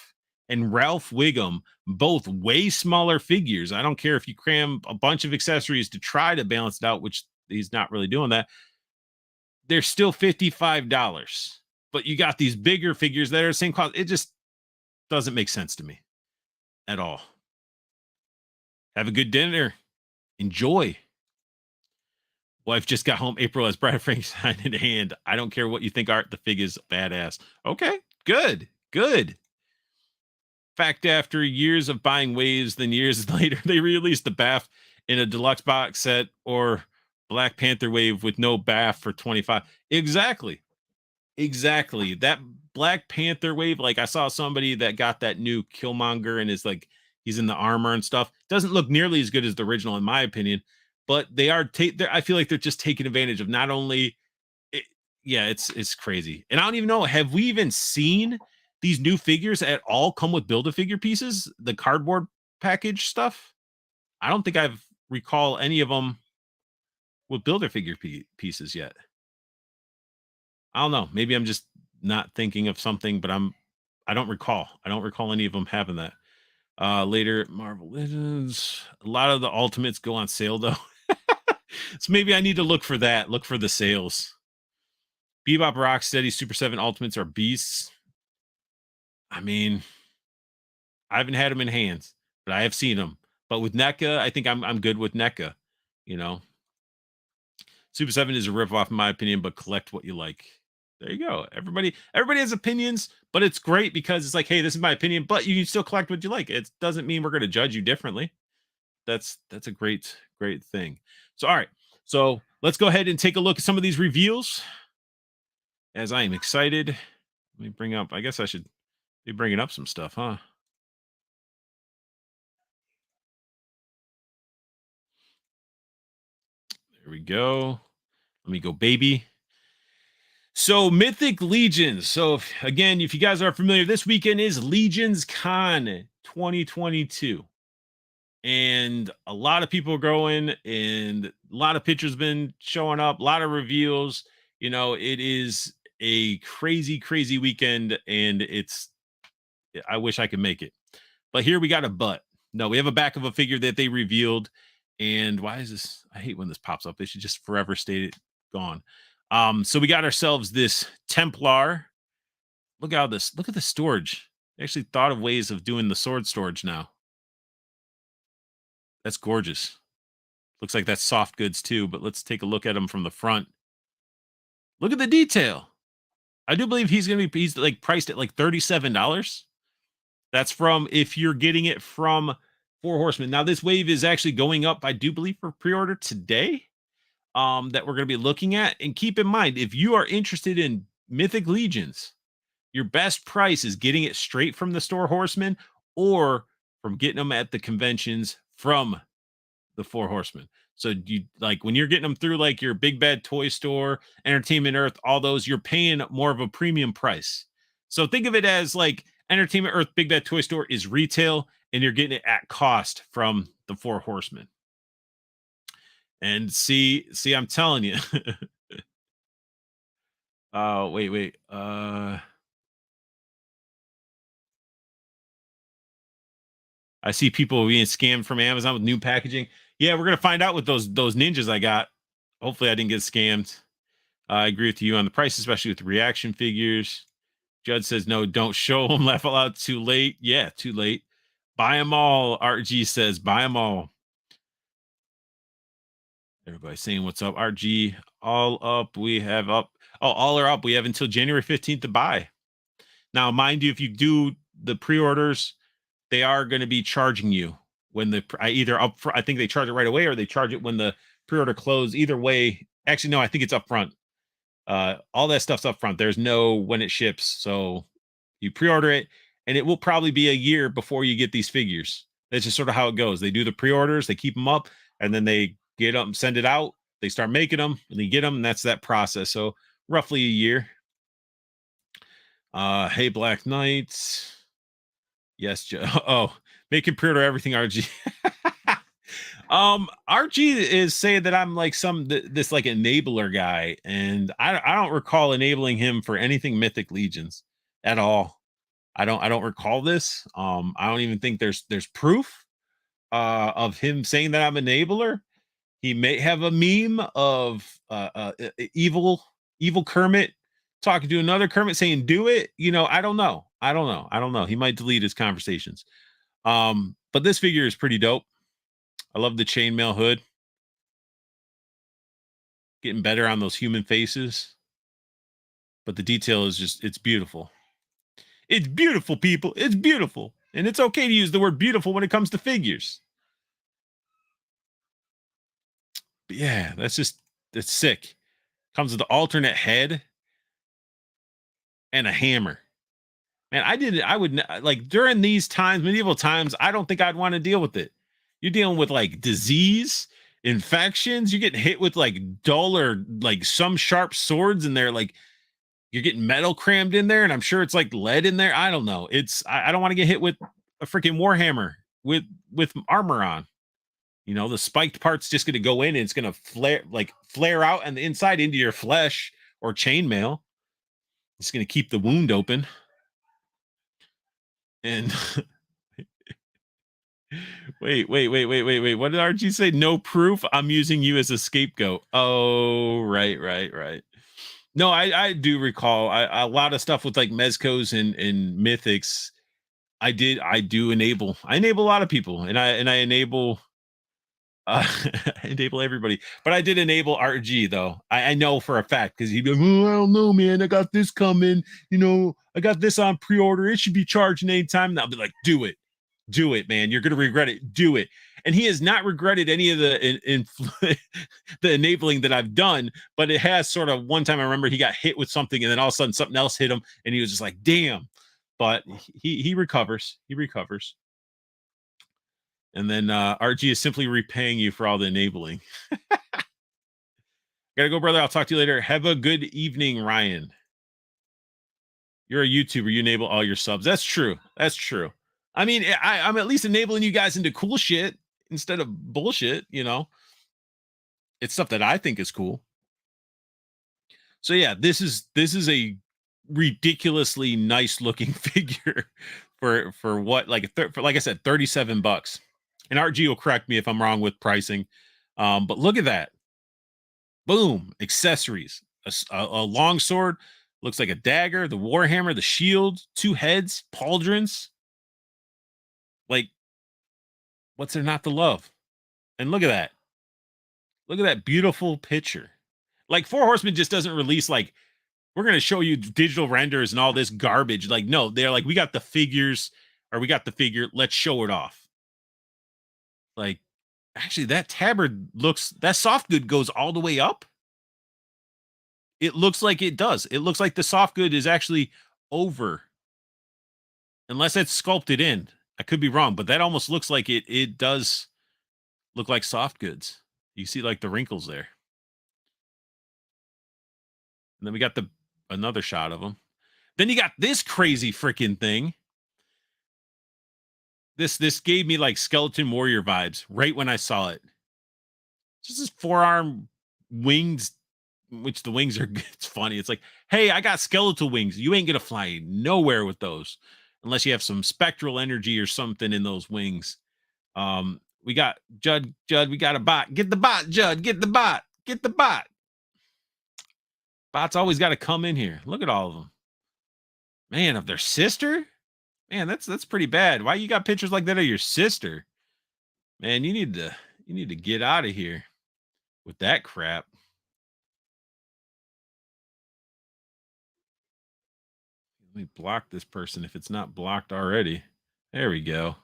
and Ralph Wiggum, both way smaller figures. I don't care if you cram a bunch of accessories to try to balance it out, which he's not really doing that. They're still $55, but you got these bigger figures that are the same cost. It just doesn't make sense to me at all. Have a good dinner. Enjoy. Wife just got home. April has Brad Frankenstein in hand. I don't care what you think, Art. The fig is badass. Okay, good, good. Fact, after years of buying waves, then years later, they released the BAF in a deluxe box set or Black Panther wave with no BAF for 25. Exactly. Exactly. That Black Panther wave, like I saw somebody that got that new Killmonger and is like he's in the armor and stuff. Doesn't look nearly as good as the original, in my opinion. But they are. I feel like they're just taking advantage of not only. It, yeah, it's crazy, and I don't even know. Have we even seen these new figures at all come with Build-A-Figure pieces? The cardboard package stuff. I don't think I've recall any of them with Build-A-Figure pieces yet. I don't know. Maybe I'm just not thinking of something, but I don't recall. I don't recall any of them having that. Later, Marvel Legends. A lot of the Ultimates go on sale though. So maybe I need to look for that. Look for the sales. Bebop, Rocksteady, Super 7 Ultimates are beasts. I mean, I haven't had them in hands, but I have seen them. But with NECA, I think I'm good with NECA. You know, Super 7 is a ripoff, in my opinion, but collect what you like. There you go. Everybody has opinions, but it's great because it's like, hey, this is my opinion, but you can still collect what you like. It doesn't mean we're going to judge you differently. That's a great thing. So all right. So let's go ahead and take a look at some of these reveals. As I am excited. Let me bring up, I guess I should be bringing up some stuff, huh? There we go. Let me go, baby. So Mythic Legions. So again, if you guys are familiar, this weekend is LegionCon 2022. And a lot of people are going, and a lot of pictures been showing up, a lot of reveals. You know, it is a crazy weekend, and I wish I could make it. But here we got a butt. No, we have a back of a figure that they revealed. And why is this? I hate when this pops up. They should just forever stay gone. So we got ourselves this Templar. Look at this. Look at the storage. They actually thought of ways of doing the sword storage now. That's gorgeous. Looks like that's soft goods too, but let's take a look at him from the front. Look at the detail. I do believe he's like priced at like $37. That's from if you're getting it from Four Horsemen. Now this wave is actually going up, I do believe, for pre-order today. That we're going to be looking at. And keep in mind, if you are interested in Mythic Legions, your best price is getting it straight from the Store Horsemen or from getting them at the conventions from the Four Horsemen. So you like when you're getting them through like your Big Bad Toy Store, Entertainment Earth, all those, you're paying more of a premium price. So think of it as like Entertainment Earth, Big Bad Toy Store is retail, and you're getting it at cost from the Four Horsemen. And see, I'm telling you. Oh, wait. I see people being scammed from Amazon with new packaging. Yeah, we're gonna find out with those ninjas I got. Hopefully, I didn't get scammed. I agree with you on the price, especially with the reaction figures. Judd says no, don't show them. Laugh out loud. Too late. Yeah, too late. Buy them all. RG says buy them all. Everybody saying what's up. RG, all up. We have up. Oh, all are up. We have until January 15th to buy. Now, mind you, if you do the pre-orders, they are going to be charging you when the either up front. I think they charge it right away, or they charge it when the pre-order close. Either way, actually, no, I think it's up front. All that stuff's up front. There's no when it ships. So you pre-order it, and it will probably be a year before you get these figures. That's just sort of how it goes. They do the pre-orders, they keep them up, and then they get them, send it out. They start making them, and they get them, and that's that process. So roughly a year. Hey, Black Knight. Yes, Joe. Oh, making pre-order everything, RG. RG is saying that I'm like this like enabler guy, and I don't recall enabling him for anything Mythic Legions at all. I don't recall this. I don't even think there's proof of him saying that I'm enabler. He may have a meme of evil Kermit talking to another Kermit saying do it. You know, I don't know. He might delete his conversations. But this figure is pretty dope. I love the chainmail hood. Getting better on those human faces. But the detail is just, it's beautiful. It's beautiful, people. It's beautiful. And it's okay to use the word beautiful when it comes to figures. But yeah, that's sick. Comes with the alternate head and a hammer. Man, I would like during these times, medieval times, I don't think I'd want to deal with it. You're dealing with like disease, infections, you get hit with like dull or like some sharp swords in there, like you're getting metal crammed in there, and I'm sure it's like lead in there. I don't know. I don't want to get hit with a freaking warhammer with armor on. You know, the spiked part's just gonna go in and it's gonna flare out on the inside into your flesh or chainmail. It's gonna keep the wound open. And wait. What did RG say? No proof. I'm using you as a scapegoat. Oh, right. No, I do recall a lot of stuff with like Mezcos and Mythics. I enable a lot of people, and I enable enable everybody. But I did enable RG though. I know for a fact because he'd be like, oh, I don't know, man. I got this coming. You know, I got this on pre-order. It should be charging anytime. And I'll be like, do it, man. You're gonna regret it. Do it. And he has not regretted any of the the enabling that I've done, but it has sort of one time I remember he got hit with something and then all of a sudden something else hit him and he was just like, damn. But he recovers. He recovers. And then RG is simply repaying you for all the enabling. Gotta go, brother. I'll talk to you later. Have a good evening, Ryan. You're a YouTuber. You enable all your subs. That's true. I mean, I'm at least enabling you guys into cool shit instead of bullshit, you know. It's stuff that I think is cool. So yeah, this is a ridiculously nice looking figure for what, like for like I said, $37. And RG will correct me if I'm wrong with pricing. But look at that. Boom, accessories. A long sword, looks like a dagger, the warhammer, the shield, two heads, pauldrons. Like, what's there not to love? And look at that. Look at that beautiful picture. Like Four Horsemen just doesn't release like we're going to show you digital renders and all this garbage. Like, no, they're like, we got the figures or we got the figure. Let's show it off. Like, actually, that tabard looks, that soft good goes all the way up. It looks like it does. It looks like the soft good is actually over. Unless it's sculpted in. I could be wrong, but that almost looks like it does look like soft goods. You see like the wrinkles there. And then we got the another shot of them. Then you got this crazy freaking thing. This gave me like Skeleton Warrior vibes right when I saw it. Just this forearm wings, which the wings are it's funny. It's like, hey, I got skeletal wings. You ain't gonna fly nowhere with those unless you have some spectral energy or something in those wings. We got Judd, we got a bot. Get the bot, Judd, get the bot, get the bot. Bots always got to come in here. Look at all of them. Man, of their sister? Man, that's pretty bad. Why you got pictures like that of your sister? Man, you need to get out of here with that crap. Let me block this person if it's not blocked already. There we go.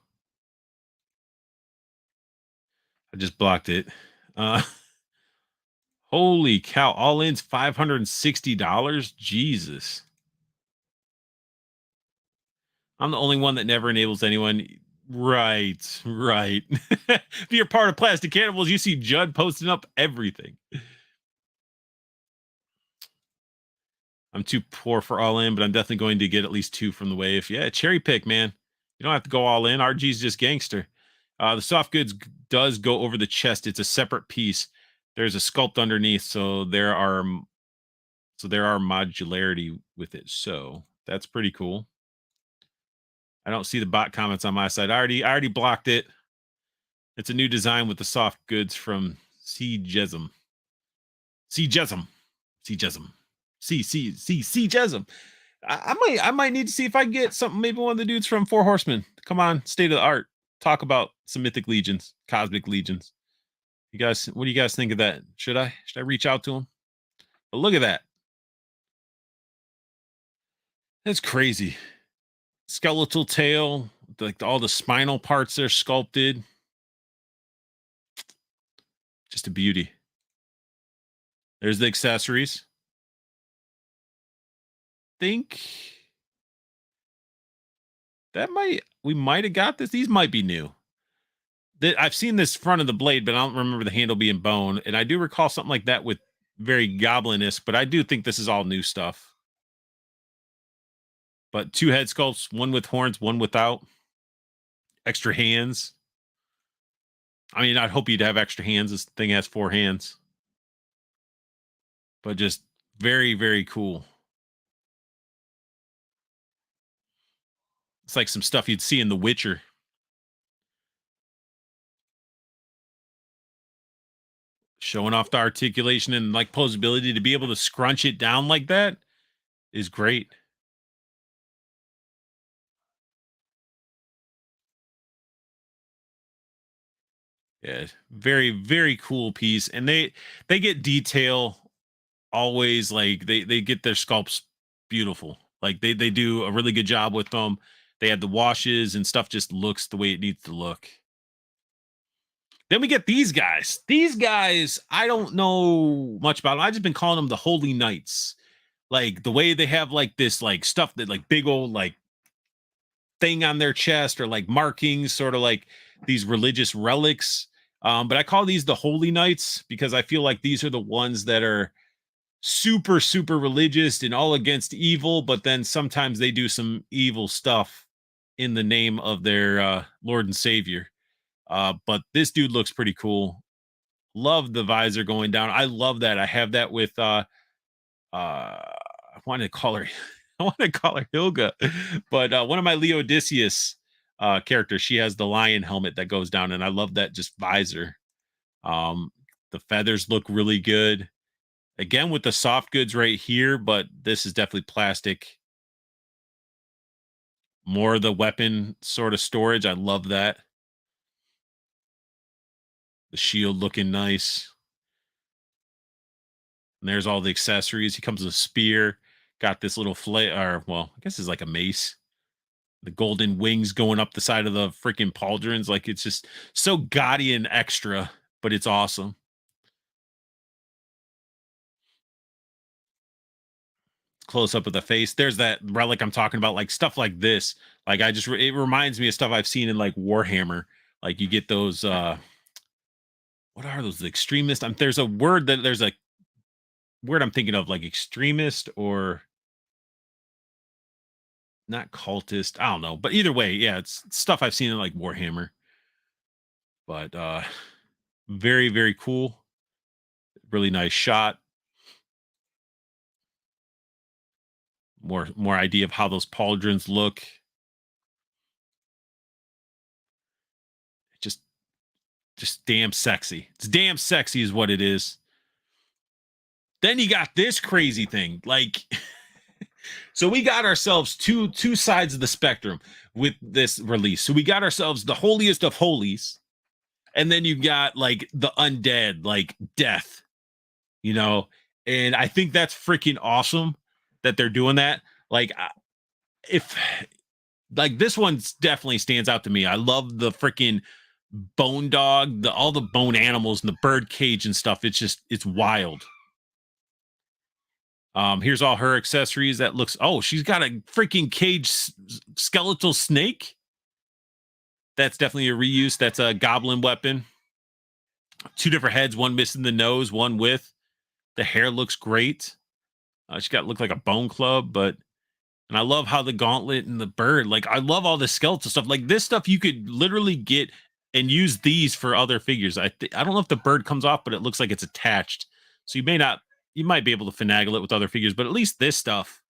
I just blocked it. Holy cow. All in's $560. Jesus. I'm the only one that never enables anyone. Right, right. If you're part of Plastic Cannibals, you see Judd posting up everything. I'm too poor for all in, but I'm definitely going to get at least 2 from the wave. Yeah, cherry pick, man. You don't have to go all in. RG's just gangster. The soft goods does go over the chest. It's a separate piece. There's a sculpt underneath, so there are modularity with it. So that's pretty cool. I don't see the bot comments on my side. I already blocked it. It's a new design with the soft goods from Jesm. Jesm. Jesm. I might need to see if I can get something. Maybe one of the dudes from Four Horsemen. Come on, state of the art. Talk about some Mythic Legions, Cosmic Legions. You guys, what do you guys think of that? Should I reach out to him? But look at that. That's crazy. Skeletal tail, like all the spinal parts are sculpted. Just a beauty. There's the accessories. Think that we might have got this. These might be new. I've seen this front of the blade, but I don't remember the handle being bone. And I do recall something like that with very goblin-esque, but I do think this is all new stuff. But 2 head sculpts, one with horns, one without. Extra hands. I mean, I'd hope you'd have extra hands. This thing has 4 hands. But just very, very cool. It's like some stuff you'd see in The Witcher. Showing off the articulation and like posability to be able to scrunch it down like that is great. Yeah, very, very cool piece. And they get detail always, like they get their sculpts beautiful. Like they do a really good job with them. They have the washes and stuff just looks the way it needs to look. Then we get these guys. These guys, I don't know much about them. I've just been calling them the Holy Knights. Like the way they have like this like stuff that like big old like thing on their chest or like markings, sort of like these religious relics. But I call these the Holy Knights because I feel like these are the ones that are super, super religious and all against evil, but then sometimes they do some evil stuff in the name of their Lord and Savior. But this dude looks pretty cool. Love the visor going down. I love that. I have that with I wanted to call her I want to call her Hilga, but one of my Leo Odysseus characters, she has the lion helmet that goes down, and I love that just visor. The feathers look really good. Again, with the soft goods right here, but this is definitely plastic. More of the weapon sort of storage. I love that. The shield looking nice. And there's all the accessories. He comes with a spear. Got this little or well, I guess it's like a mace. The golden wings going up the side of the freaking pauldrons. Like it's just so gaudy and extra, but it's awesome. Close up of the face. There's that relic I'm talking about, like stuff like this. Like it reminds me of stuff I've seen in like Warhammer. Like you get those what are those, the extremist? There's a word I'm thinking of, like extremist or not cultist. I don't know. But either way, yeah, it's stuff I've seen in like Warhammer. But very, very cool. Really nice shot. More idea of how those pauldrons look. Just damn sexy. It's damn sexy is what it is. Then you got this crazy thing. Like so we got ourselves two sides of the spectrum with this release. So we got ourselves the holiest of holies, and then you got like the undead, like death, you know. And I think that's freaking awesome that they're doing that. Like if like this one definitely stands out to me. I love the freaking bone dog, all the bone animals and the bird cage and stuff. It's wild. Here's all her accessories. That looks, oh, she's got a freaking cage skeletal snake. That's definitely a reuse. That's a goblin weapon. Two different heads, one missing the nose, one with. The hair looks great. She got look like a bone club, and I love how the gauntlet and the bird, like I love all the skeletal stuff. Like this stuff you could literally get and use these for other figures. I don't know if the bird comes off, but it looks like it's attached. So you might be able to finagle it with other figures, but at least this stuff,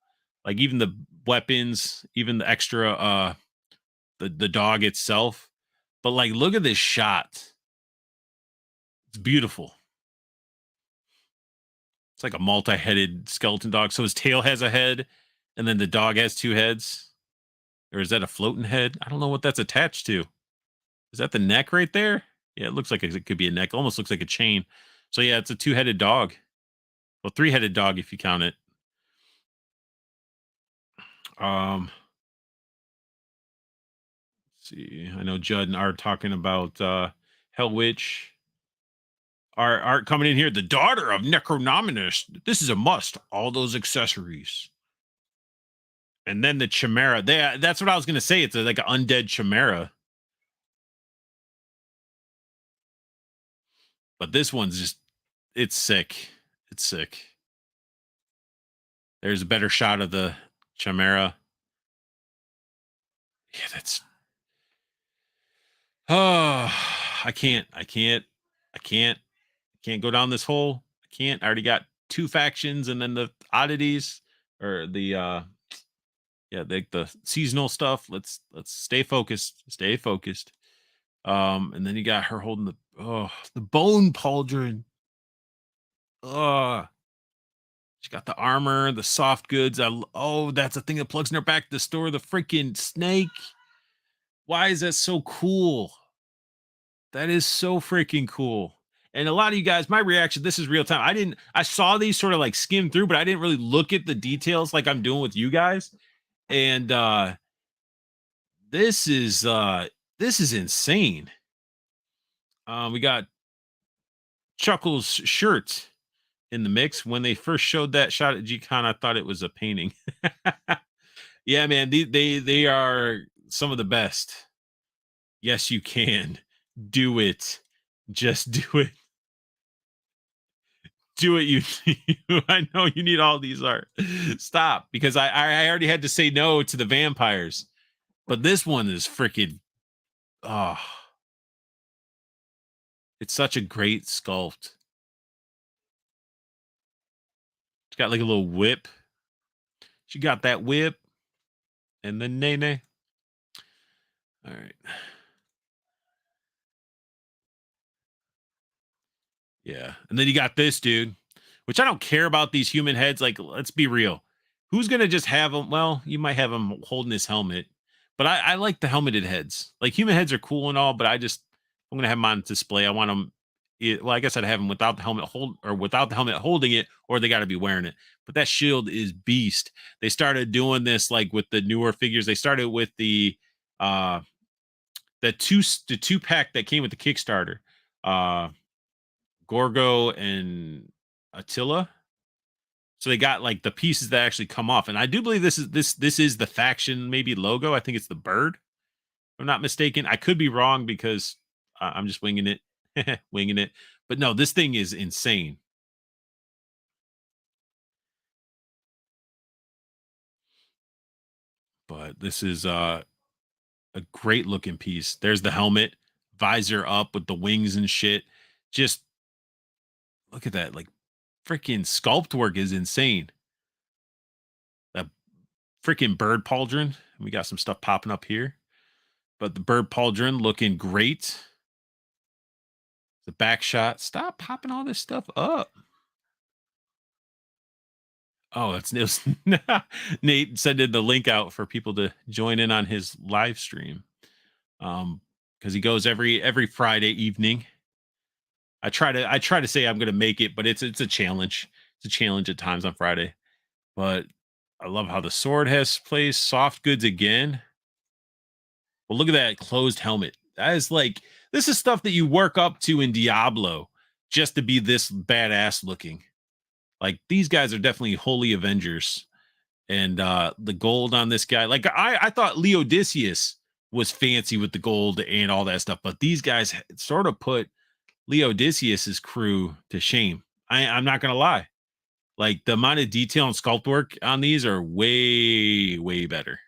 like even the weapons, even the extra the dog itself. But like look at this shot. It's beautiful. It's like a multi-headed skeleton dog. So his tail has a head, and then the dog has two heads. Or is that a floating head? I don't know what that's attached to. Is that the neck right there? Yeah, it looks like it could be a neck. Almost looks like a chain. So yeah, it's a two-headed dog. Well, three-headed dog if you count it. Let's see. I know Judd and Art talking about Hell Witch. Art coming in here. The daughter of Necronominus. This is a must. All those accessories. And then the Chimera. That's what I was going to say. It's like an undead Chimera. But this one's just, it's sick. It's sick. There's a better shot of the Chimera. Yeah, that's. Oh, I can't go down this hole. I can't. I already got two factions and then the oddities or the the seasonal stuff. Let's stay focused. Stay focused. And then you got her holding the bone pauldron. She got the armor, the soft goods. That's a thing that plugs in her back to store the freaking snake. Why is that so cool? That is so freaking cool. And a lot of you guys, my reaction, this is real time. I saw these sort of like skim through, but I didn't really look at the details like I'm doing with you guys. And this is insane. We got Chuckles' shirt in the mix. When they first showed that shot at G-Con, I thought it was a painting. Yeah, man, they are some of the best. Yes, you can. Do it. Just do it. Do it. I know you need all these art. Stop, because I already had to say no to the vampires, but this one is freaking. Oh, it's such a great sculpt. It's got like a little whip. She got that whip, and then Nene. All right. Yeah. And then you got this dude, which I don't care about these human heads. Like, let's be real. Who's going to just have them? Well, you might have him holding his helmet, but I like the helmeted heads. Like, human heads are cool and all, but I'm going to have them on display. I want them well, I guess I'd have them without the helmet without the helmet holding it, or they got to be wearing it. But that shield is beast. They started doing this like with the newer figures. They started with uh the two pack that came with the Kickstarter, uh Gorgo and Attila. So they got like the pieces that actually come off, and I do believe this is the faction maybe logo. I think it's the bird, if I'm not mistaken. I could be wrong because I'm just winging it, winging it. But no, this thing is insane. But this is a great looking piece. There's the helmet, visor up with the wings and shit. Just look at that, like freaking sculpt work is insane. That freaking bird pauldron. We got some stuff popping up here, but the bird pauldron looking great. The back shot. Stop popping all this stuff up. Oh, that's Nate sending the link out for people to join in on his live stream. Because he goes every Friday evening. I try to say I'm gonna make it, but it's a challenge. It's a challenge at times on Friday. But I love how the sword has placed soft goods again. Well, look at that closed helmet. That is like, this is stuff that you work up to in Diablo just to be this badass looking. Like, these guys are definitely holy Avengers. And the gold on this guy, like I thought Leodicius was fancy with the gold and all that stuff, but these guys sort of put Leodicius's crew to shame. I'm not gonna lie. Like, the amount of detail and sculpt work on these are way, way better.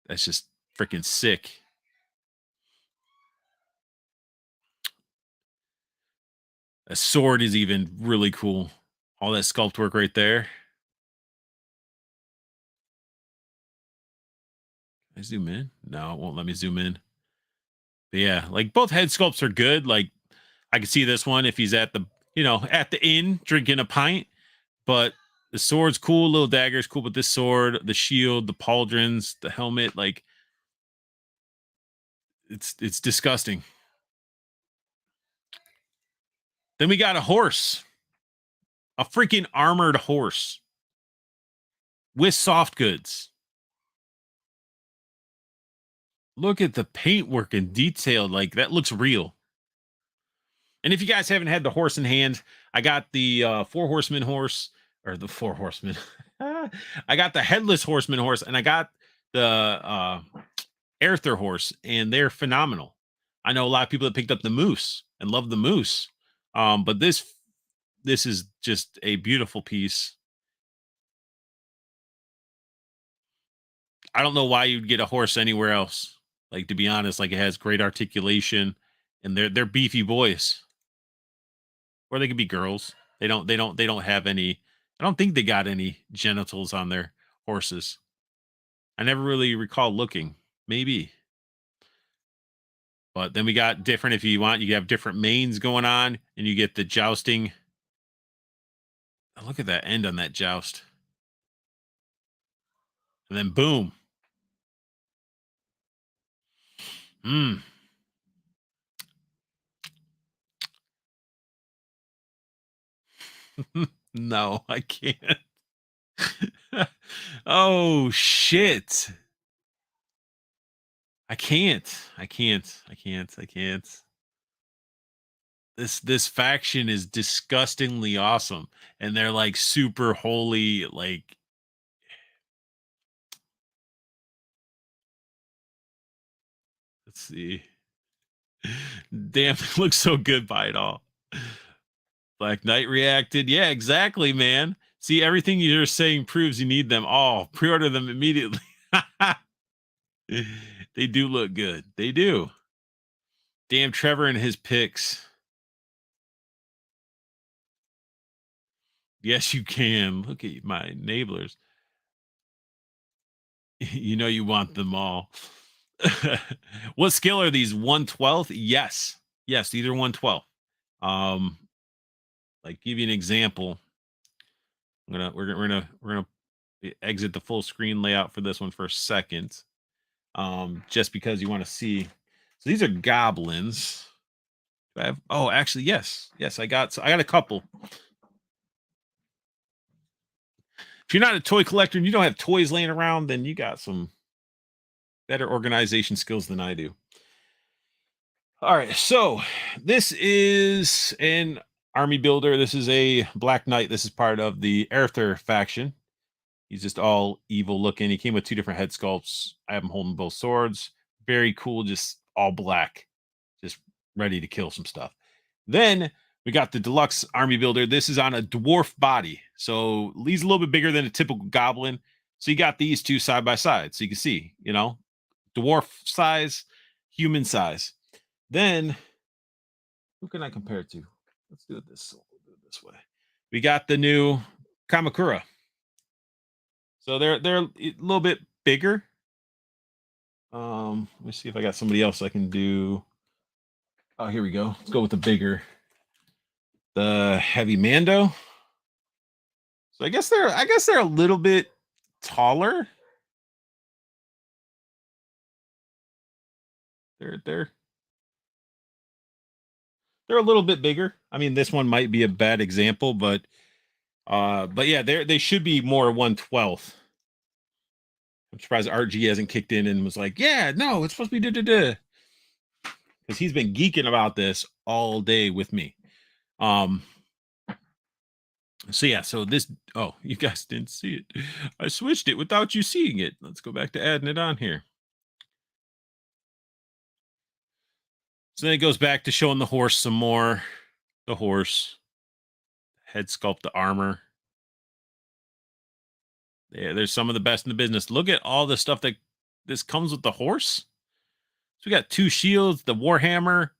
That's just freaking sick. A sword is even really cool. All that sculpt work right there. Can I zoom in? No, it won't let me zoom in. But yeah, like both head sculpts are good. Like, I can see this one if he's at the, at the inn drinking a pint. But the sword's cool, little dagger's cool, but this sword, the shield, the pauldrons, the helmet, like, it's disgusting. Then we got a horse. A freaking armored horse with soft goods. Look at the paintwork and detail. Like, that looks real. And if you guys haven't had the horse in hand, I got the four horseman horse, or the four horsemen. I got the headless horseman horse, and I got the Aerther horse, and they're phenomenal. I know a lot of people that picked up the moose and love the moose. But this is just a beautiful piece. I don't know why you'd get a horse anywhere else. Like, to be honest, like, it has great articulation, and they're beefy boys. Or they could be girls. They don't have any. I don't think they got any genitals on their horses. I never really recall looking. Maybe. But then we got different, if you want, you have different mains going on, and you get the jousting. Oh, look at that end on that joust. And then boom. No, I can't. Oh shit. I can't. This faction is disgustingly awesome, and they're like super holy. Like, let's see. Damn, it looks so good by it all. Black Knight reacted. Yeah, exactly, man. See, everything you're saying proves you need them all. Pre-order them immediately. They do look good. They do. Damn, Trevor and his picks. Yes, you can. Look at my enablers. You know you want them all. What skill are these? 1/12? Yes. Yes, these are 1/12. Like, give you an example. We're gonna exit the full screen layout for this one for a second. Just because you want to see. So these are goblins. I have, oh, actually, yes. I got a couple. If you're not a toy collector and you don't have toys laying around, then you got some better organization skills than I do. All right, so this is an army builder. This is a Black Knight. This is part of the Aether faction. He's just all evil looking. He came with 2 different head sculpts. I have him holding both swords. Very cool, just all black, just ready to kill some stuff. Then we got the deluxe army builder. This is on a dwarf body. So he's a little bit bigger than a typical goblin. So you got these 2 side by side. So you can see, dwarf size, human size. Then who can I compare it to? Let's do it this way. We got the new Kamakura. So they're a little bit bigger. Let me see if I got somebody else I can do. Oh, here we go. Let's go with the bigger. The heavy Mando. So I guess they're a little bit taller. They're a little bit bigger. I mean, this one might be a bad example, but yeah, they should be more 1/12. I'm surprised RG hasn't kicked in and was like, yeah, no, it's supposed to be da. Because he's been geeking about this all day with me. So yeah, so this, oh, you guys didn't see it. I switched it without you seeing it. Let's go back to adding it on here. So then it goes back to showing the horse some more. The horse, head sculpt, the armor. Yeah, there's some of the best in the business. Look at all the stuff that this comes with the horse. So we got 2 shields, the Warhammer.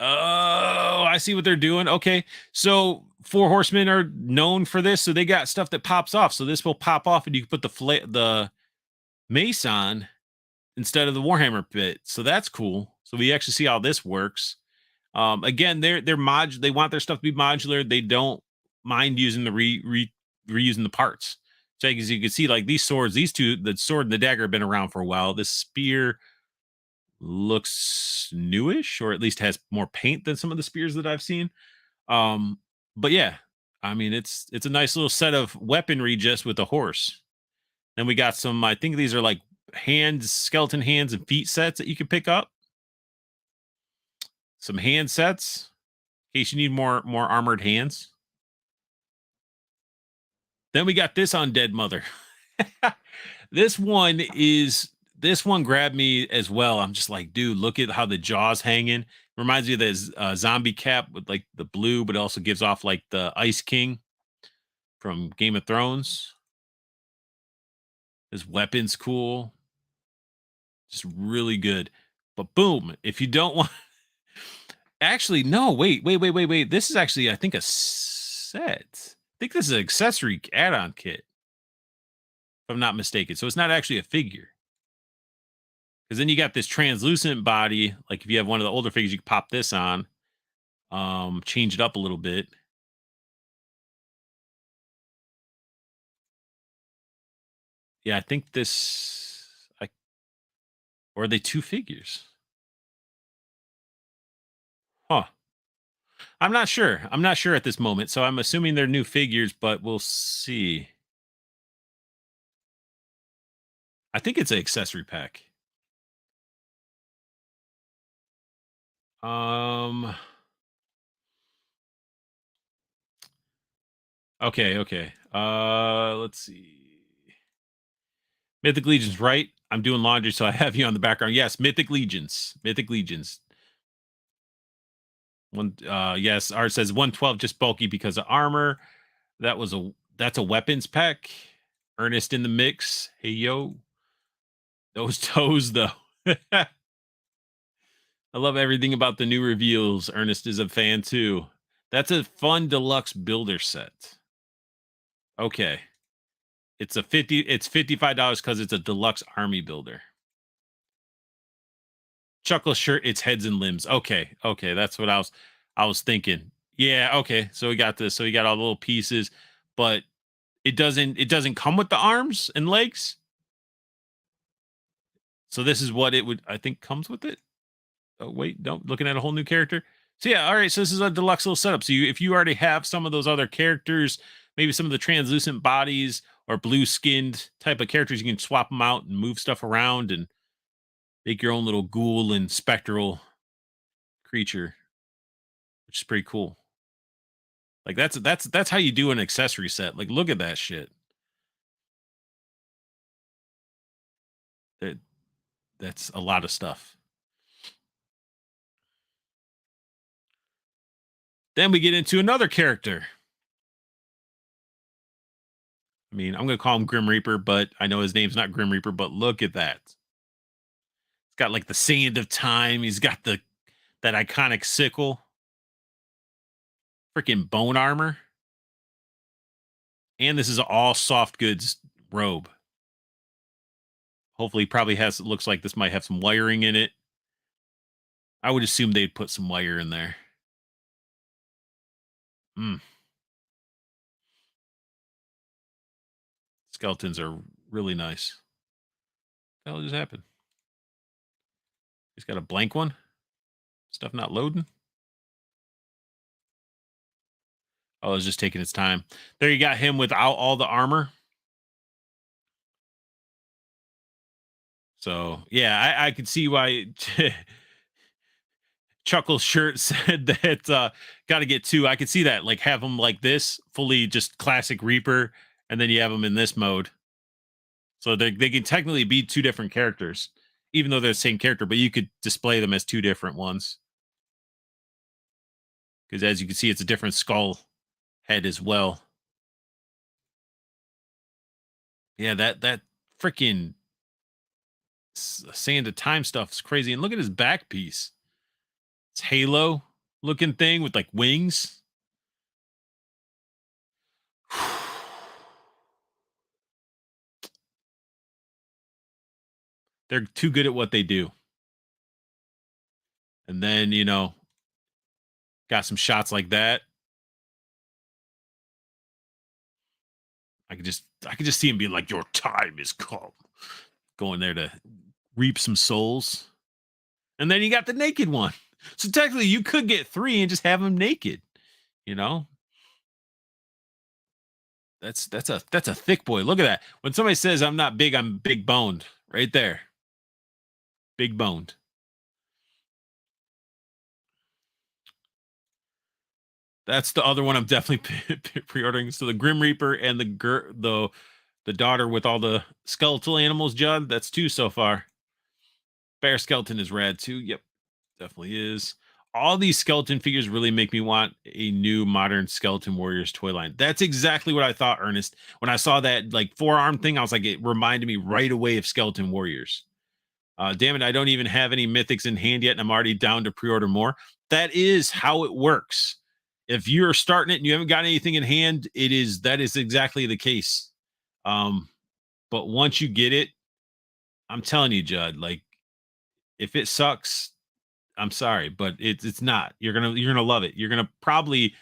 Oh, I see what they're doing. Okay, so 4 horsemen are known for this, so they got stuff that pops off. So this will pop off, and you can put the mace on instead of the Warhammer bit. So that's cool. So we actually see how this works. Again, they're they want their stuff to be modular. They don't mind using the reusing the parts. So as you can see, like these swords, these 2, the sword and the dagger have been around for a while. This spear looks newish, or at least has more paint than some of the spears that I've seen. But yeah, I mean, it's a nice little set of weaponry just with a horse. Then we got some, I think these are like skeleton hands and feet sets that you can pick up. Some hand sets in case you need more armored hands. Then we got this undead mother. This one grabbed me as well. I'm just like, dude, look at how the jaw's hanging. Reminds me of this zombie cap with like the blue, but it also gives off like the Ice King from Game of Thrones. His weapon's cool. Just really good. But boom, if you don't want... Actually, no, wait. This is actually, I think, a set. I think this is an accessory add-on kit, if I'm not mistaken. So it's not actually a figure. Because then you got this translucent body. Like if you have one of the older figures, you can pop this on. Change it up a little bit. Yeah, I think this... or are they 2 figures? Huh. I'm not sure. I'm not sure at this moment. So I'm assuming they're new figures, but we'll see. I think it's an accessory pack. Okay. Let's see. Mythic Legions, right? I'm doing laundry, so I have you on the background. Yes, Mythic Legions. Mythic Legions. Yes, Art says 112 just bulky because of armor. That's a weapons pack. Ernest in the mix. Hey yo. Those toes though. I love everything about the new reveals. Ernest is a fan too. That's a fun deluxe builder set. Okay. It's $55 because it's a deluxe army builder. Chuckle shirt, it's heads and limbs. Okay, that's what I was thinking. Yeah, okay. So we got this. So we got all the little pieces, but it doesn't come with the arms and legs. So this is what it would, I think, comes with it. Oh wait, don't, looking at a whole new character. So yeah, all right. So this is a deluxe little setup. So if you already have some of those other characters, maybe some of the translucent bodies or blue skinned type of characters, you can swap them out and move stuff around and make your own little ghoul and spectral creature, which is pretty cool. Like that's how you do an accessory set. Like look at that shit. That that's a lot of stuff. Then we get into another character. I mean, I'm gonna call him Grim Reaper, but I know his name's not Grim Reaper. But look at that. It's got like the sand of time. He's got that iconic sickle. Freaking bone armor. And this is all soft goods robe. Hopefully, probably looks like this might have some wiring in it. I would assume they'd put some wire in there. Mm. Skeletons are really nice. What the hell just happened? He's got a blank one. Stuff not loading. Oh, it's just taking its time. There you got him without all the armor. So yeah, I could see why Chuckle's shirt said that got to get two. I could see that, like have them like this, fully just classic Reaper, and then you have them in this mode. So they can technically be two different characters, even though they're the same character, but you could display them as two different ones. Because as you can see, it's a different skull head as well. Yeah, that freaking sand of time stuff is crazy. And look at his back piece. It's Halo looking thing with like wings. They're too good at what they do. And then, got some shots like that. I could just see him being like, "Your time is come," going there to reap some souls. And then you got the naked one. So technically, you could get three and just have them naked. You know, that's a thick boy. Look at that. When somebody says I'm not big, I'm big boned. Right there, big boned. That's the other one I'm definitely pre-ordering. So the Grim Reaper and the daughter with all the skeletal animals, Judd. That's two so far. Bear skeleton is rad too. Yep, definitely is. All these skeleton figures really make me want a new modern skeleton warriors toy line. That's exactly what I thought, Ernest. When I saw that like forearm thing, I was like, it reminded me right away of skeleton warriors. Damn it, I don't even have any mythics in hand yet, and I'm already down to pre-order more. That is how it works. If you're starting it and you haven't got anything in hand, that is exactly the case. But once you get it, I'm telling you, Judd, like if it sucks, I'm sorry, but it's not. You're gonna love it. You're gonna probably,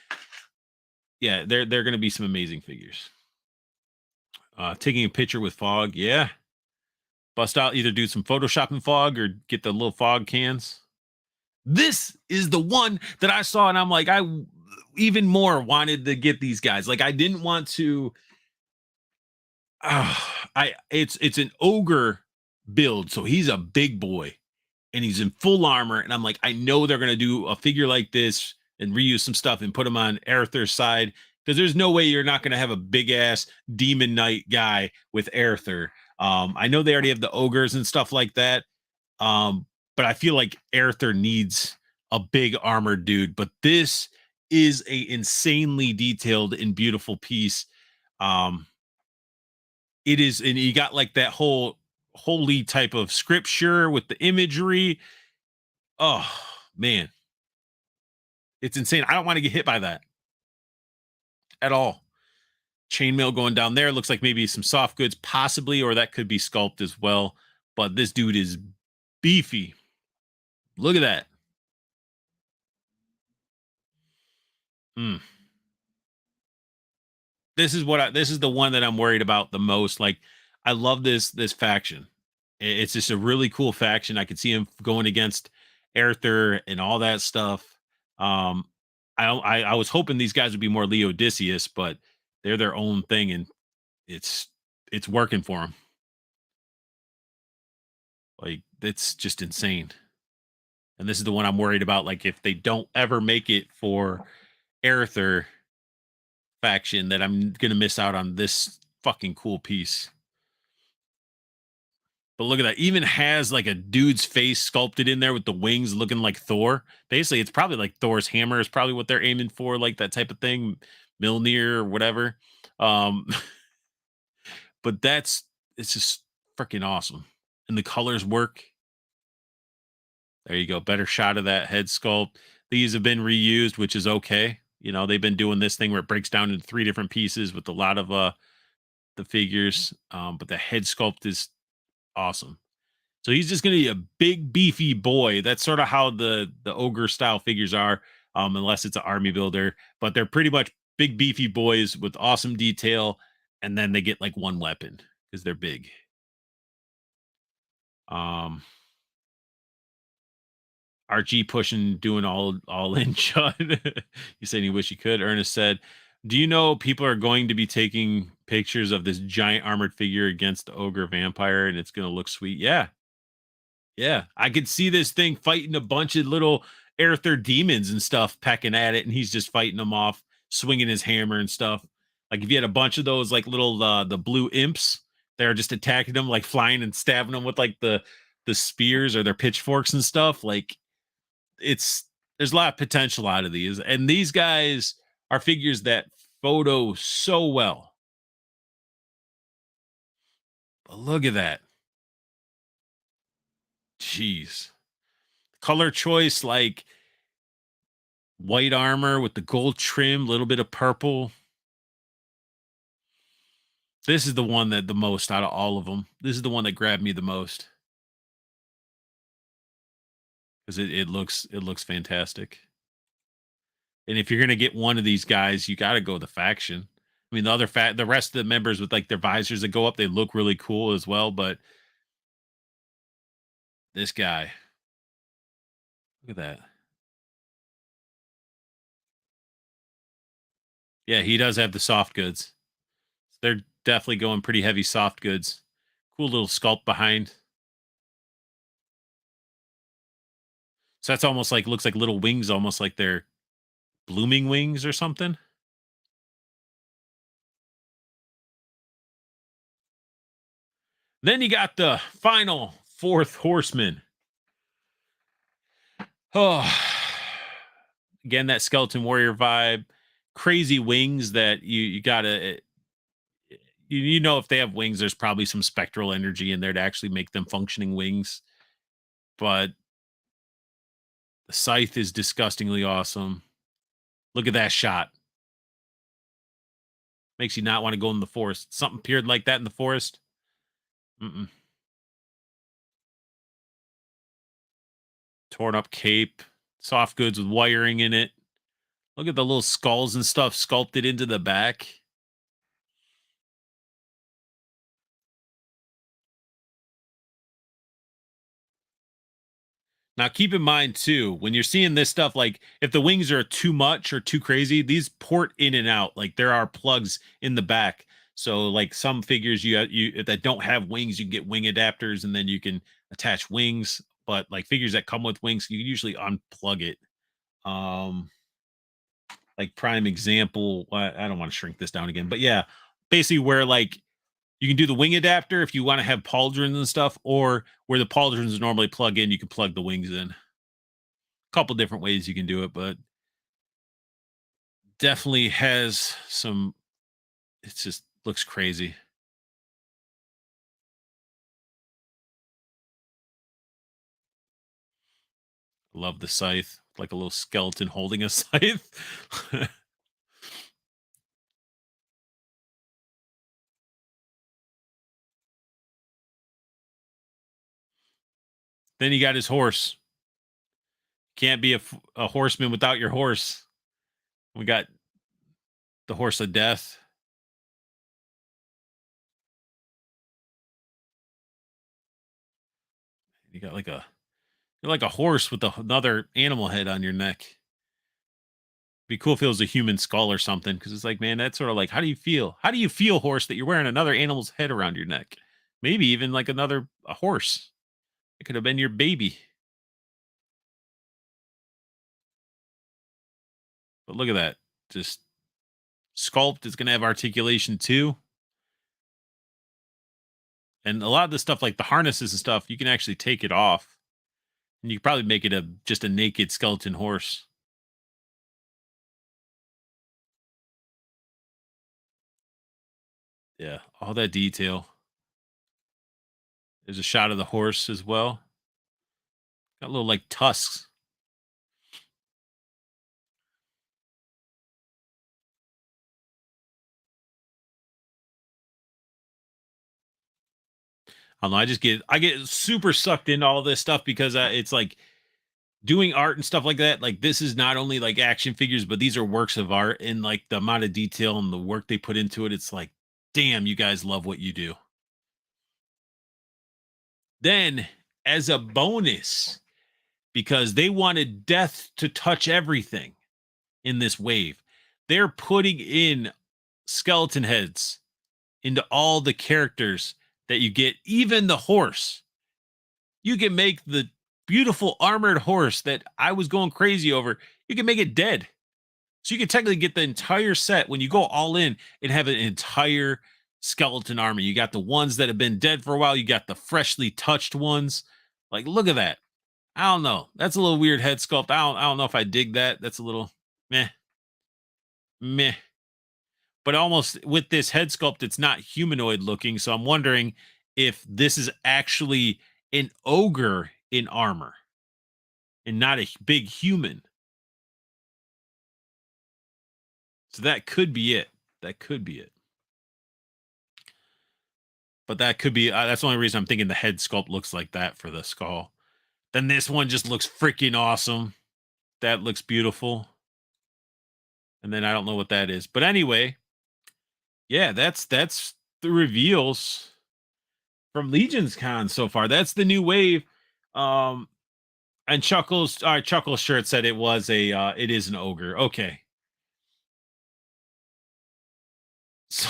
yeah, they're gonna be some amazing figures. Taking a picture with fog, yeah. Bust out, either do some photoshopping fog or get the little fog cans. This is the one that I saw, and I'm like, I even more wanted to get these guys. Like, I didn't want to. It's an ogre build, so he's a big boy, and he's in full armor. And I'm like, I know they're gonna do a figure like this and reuse some stuff and put him on Aerther's side because there's no way you're not gonna have a big ass demon knight guy with Aerther. I know they already have the ogres and stuff like that. But I feel like Aerther needs a big armored dude. But this is a insanely detailed and beautiful piece. It is, and you got like that whole holy type of scripture with the imagery. Oh man, it's insane. I don't want to get hit by that at all. Chainmail going down there looks like maybe some soft goods, possibly, or that could be sculpt as well. But this dude is beefy. Look at that. Mm. This is the one that I'm worried about the most. Like, I love this faction. It's just a really cool faction. I could see him going against Aerther and all that stuff. Um, I was hoping these guys would be more Leo Odysseus, but they're their own thing, and it's it's working for them. Like it's just insane. And this is the one I'm worried about. Like if they don't ever make it for Aether faction, that I'm gonna miss out on this fucking cool piece. But look at that. Even has like a dude's face sculpted in there with the wings looking like Thor. Basically, it's probably like Thor's hammer is probably what they're aiming for, like that type of thing. Milnir or whatever. Um, but that's it's just freaking awesome. And the colors work. There you go. Better shot of that head sculpt. These have been reused, which is okay. You know, they've been doing this thing where it breaks down into three different pieces with a lot of the figures. But the head sculpt is awesome. So he's just going to be a big, beefy boy. That's sort of how the ogre style figures are, unless it's an army builder. But they're pretty much big, beefy boys with awesome detail, and then they get like one weapon because they're big. Um, RG pushing, doing all in. Chud, you said you wish you could. Ernest said, "Do you know people are going to be taking pictures of this giant armored figure against the ogre vampire, and it's going to look sweet?" Yeah, yeah, I could see this thing fighting a bunch of little Aether demons and stuff pecking at it, and he's just fighting them off, swinging his hammer and stuff. Like if you had a bunch of those like little the blue imps, they're just attacking them, like flying and stabbing them with like the spears or their pitchforks and stuff. Like it's there's a lot of potential out of these, and these guys are figures that photo so well. But look at that, jeez, color choice like white armor with the gold trim, little bit of purple. This is the one that the most out of all of them. This is the one that grabbed me the most because it looks fantastic. And if you're gonna get one of these guys, you got to go the faction. I mean, the rest of the members with like their visors that go up, they look really cool as well. But this guy, look at that. Yeah, he does have the soft goods. They're definitely going pretty heavy soft goods. Cool little sculpt behind. So that's almost like looks like little wings, almost like they're blooming wings or something. Then you got the final fourth horseman. Oh, again, that skeleton warrior vibe, crazy wings that you gotta you know if they have wings, there's probably some spectral energy in there to actually make them functioning wings. But the scythe is disgustingly awesome. Look at that shot. Makes you not want to go in the forest. Something appeared like that in the forest. Mm-mm. Torn up cape, soft goods with wiring in it. Look at the little skulls and stuff sculpted into the back. Now, keep in mind too, when you're seeing this stuff, like if the wings are too much or too crazy, these port in and out. Like there are plugs in the back. So, like some figures you that don't have wings, you can get wing adapters, and then you can attach wings. But like figures that come with wings, you can usually unplug it. Um, like prime example, I don't want to shrink this down again, but yeah, basically where like you can do the wing adapter if you want to have pauldrons and stuff, or where the pauldrons normally plug in, you can plug the wings in. Couple different ways you can do it, but definitely has some. It just looks crazy. Love the scythe, like a little skeleton holding a scythe. Then you got his horse. Can't be a horseman without your horse. We got the horse of death. You got like a you're like a horse with another animal head on your neck. Be cool if it was a human skull or something, because it's like, man, that's sort of like, how do you feel? How do you feel, horse, that you're wearing another animal's head around your neck? Maybe even like a horse. It could have been your baby. But look at that. Just sculpt is going to have articulation too. And a lot of the stuff like the harnesses and stuff, you can actually take it off. And you could probably make it just a naked skeleton horse. Yeah, all that detail. There's a shot of the horse as well. Got little like tusks. I don't know. I get super sucked into all this stuff because it's like doing art and stuff like that. Like this is not only like action figures, but these are works of art, and like the amount of detail and the work they put into it. It's like, damn, you guys love what you do. Then, as a bonus, because they wanted death to touch everything in this wave, they're putting in skeleton heads into all the characters that you get, even the horse. You can make the beautiful armored horse that I was going crazy over, you can make it dead. So you can technically get the entire set when you go all in and have an entire skeleton army. You got the ones that have been dead for a while, you got the freshly touched ones. Like, look at that. I don't know. That's a little weird head sculpt. I don't know if I dig that. That's a little meh. Meh. But almost with this head sculpt, it's not humanoid looking. So I'm wondering if this is actually an ogre in armor and not a big human. So that could be it. That could be it. But that could be that's the only reason I'm thinking the head sculpt looks like that for the skull. Then this one just looks freaking awesome. That looks beautiful. And then I don't know what that is. But anyway, yeah, that's the reveals from LegionCon so far. That's the new wave. And Chuckles, all right, Chuckles shirt said it was it is an ogre. Okay. So,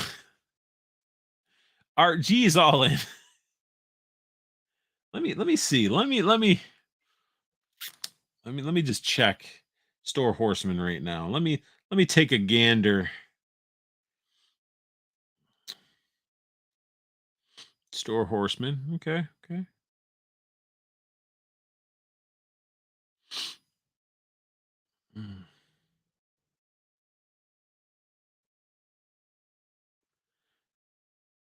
Art G is all in. Let me see. Let me just check Store Horseman right now. Let me take a gander. Store Horseman. Okay, okay. Mm.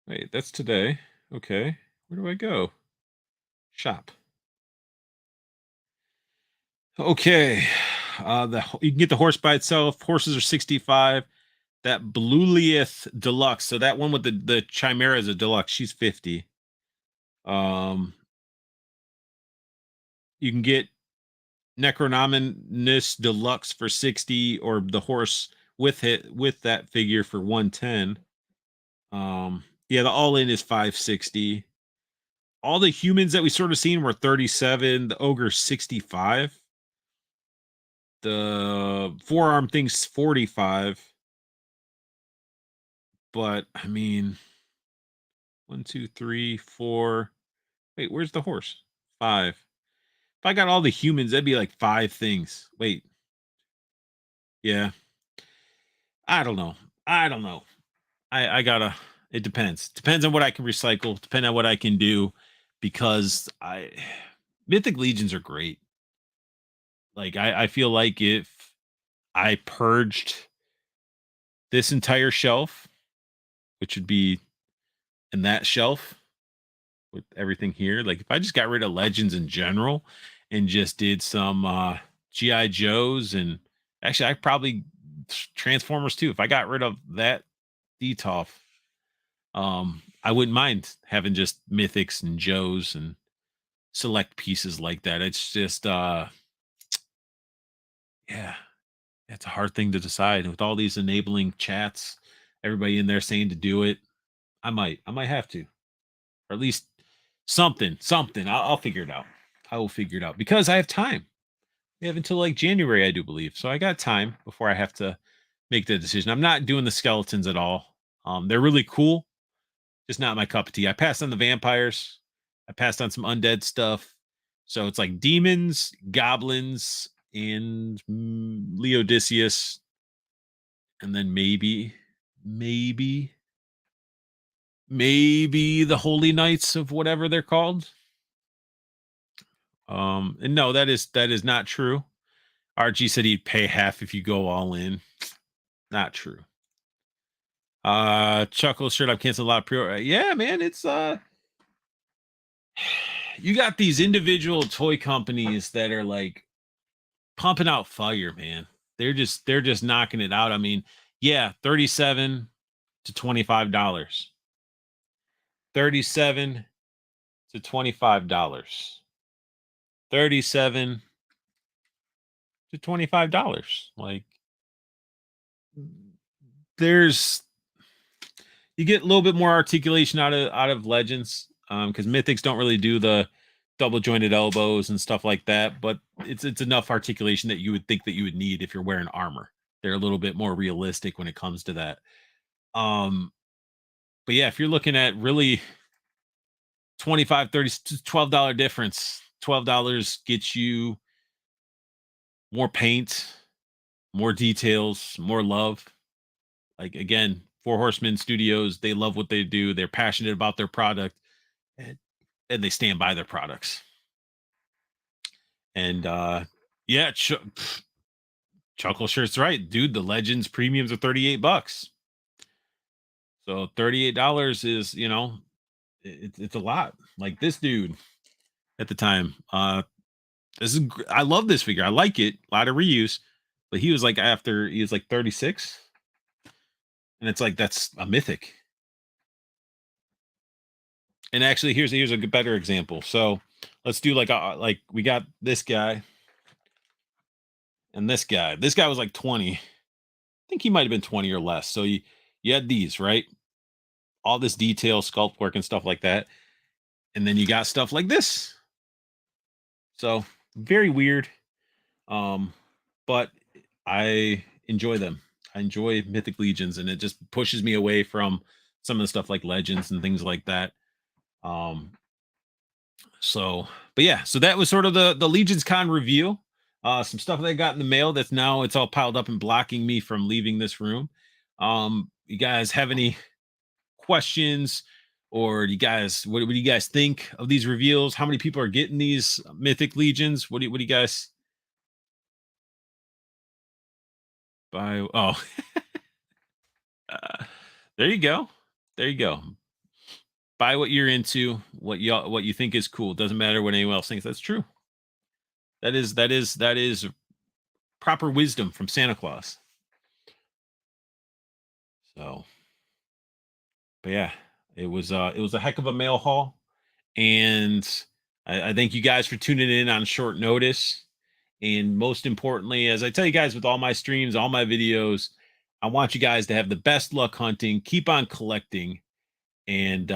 Wait, that's today. Okay. Where do I go? Shop. Okay. You can get the horse by itself. Horses are 65. That Bluelieth Deluxe. So that one with the Chimera is a deluxe. She's 50. You can get Necronominus Deluxe for 60, or the horse with that figure for 110. Yeah, the all in is 560. All the humans that we sort of seen were 37, the ogre 65. The forearm thing's 45. But I mean, 1, 2, 3, 4. Wait, where's the horse? 5. If I got all the humans, that'd be like 5 things. Wait. Yeah. I don't know. I don't know. I gotta, it depends. Depends on what I can recycle, depend on what I can do, because Mythic Legions are great. Like I feel like if I purged this entire shelf, which would be in that shelf with everything here, like if I just got rid of Legends in general and just did some GI Joes, and actually I probably Transformers too. If I got rid of that DTOF, I wouldn't mind having just Mythics and Joes and select pieces like that. It's just yeah, it's a hard thing to decide with all these enabling chats, everybody in there saying to do it. I might have to, or at least something. I'll figure it out. I will figure it out because I have time. We have until like January, I do believe. So I got time before I have to make the decision. I'm not doing the skeletons at all. They're really cool, just not my cup of tea. I passed on the vampires. I passed on some undead stuff. So it's like demons, goblins, and Leodicius, and then maybe the Holy Knights of whatever they're called. And no, that is not true. Archie said he'd pay half if you go all in. Not true. Chuckle shirt, I've canceled a lot of pre-order. Yeah, man, it's you got these individual toy companies that are like pumping out fire, man. They're just knocking it out. I mean, yeah, $37 to $25. $37 to $25. $37 to $25. Like there's you get a little bit more articulation out of Legends, because Mythics don't really do the double jointed elbows and stuff like that, but it's enough articulation that you would think that you would need if you're wearing armor. They're a little bit more realistic when it comes to that. But yeah, if you're looking at really 25 30 $12 difference, $12 gets you more paint, more details, more love. Like again, Four Horsemen Studios, they love what they do. They're passionate about their product, and they stand by their products. And yeah, Chuckle shirt's right, dude. The Legends premiums are $38. So $38 is, it's a lot. Like this dude at the time. I love this figure. I like it. A lot of reuse, but he was like 36, and it's like that's a mythic. And actually, here's a better example. So let's do like we got this guy and this guy. This guy was like 20. I think he might have been 20 or less. So you had these, right? All this detail, sculpt work, and stuff like that. And then you got stuff like this. So very weird. But I enjoy them. I enjoy Mythic Legions, and it just pushes me away from some of the stuff like Legends and things like that. But yeah, so that was sort of the Legions Con review. Some stuff that I got in the mail that's now it's all piled up and blocking me from leaving this room. You guys have any questions, or do you guys what do you guys think of these reveals? How many people are getting these Mythic Legions? What do you guys buy? Oh, there you go. There you go. Buy what you're into, what you think is cool. Doesn't matter what anyone else thinks. That's true. That is proper wisdom from Santa Claus. So, but yeah, it was a heck of a mail haul, and I thank you guys for tuning in on short notice. And most importantly, as I tell you guys with all my streams, all my videos, I want you guys to have the best luck hunting. Keep on collecting, and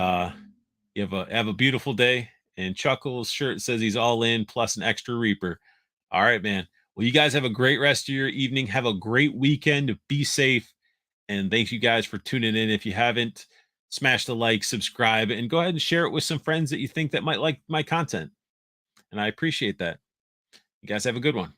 you have a beautiful day. And Chuckles shirt says he's all in plus an extra Reaper. All right, man. Well, you guys have a great rest of your evening. Have a great weekend. Be safe. And thank you guys for tuning in. If you haven't, smash the like, subscribe, and go ahead and share it with some friends that you think that might like my content. And I appreciate that. You guys have a good one.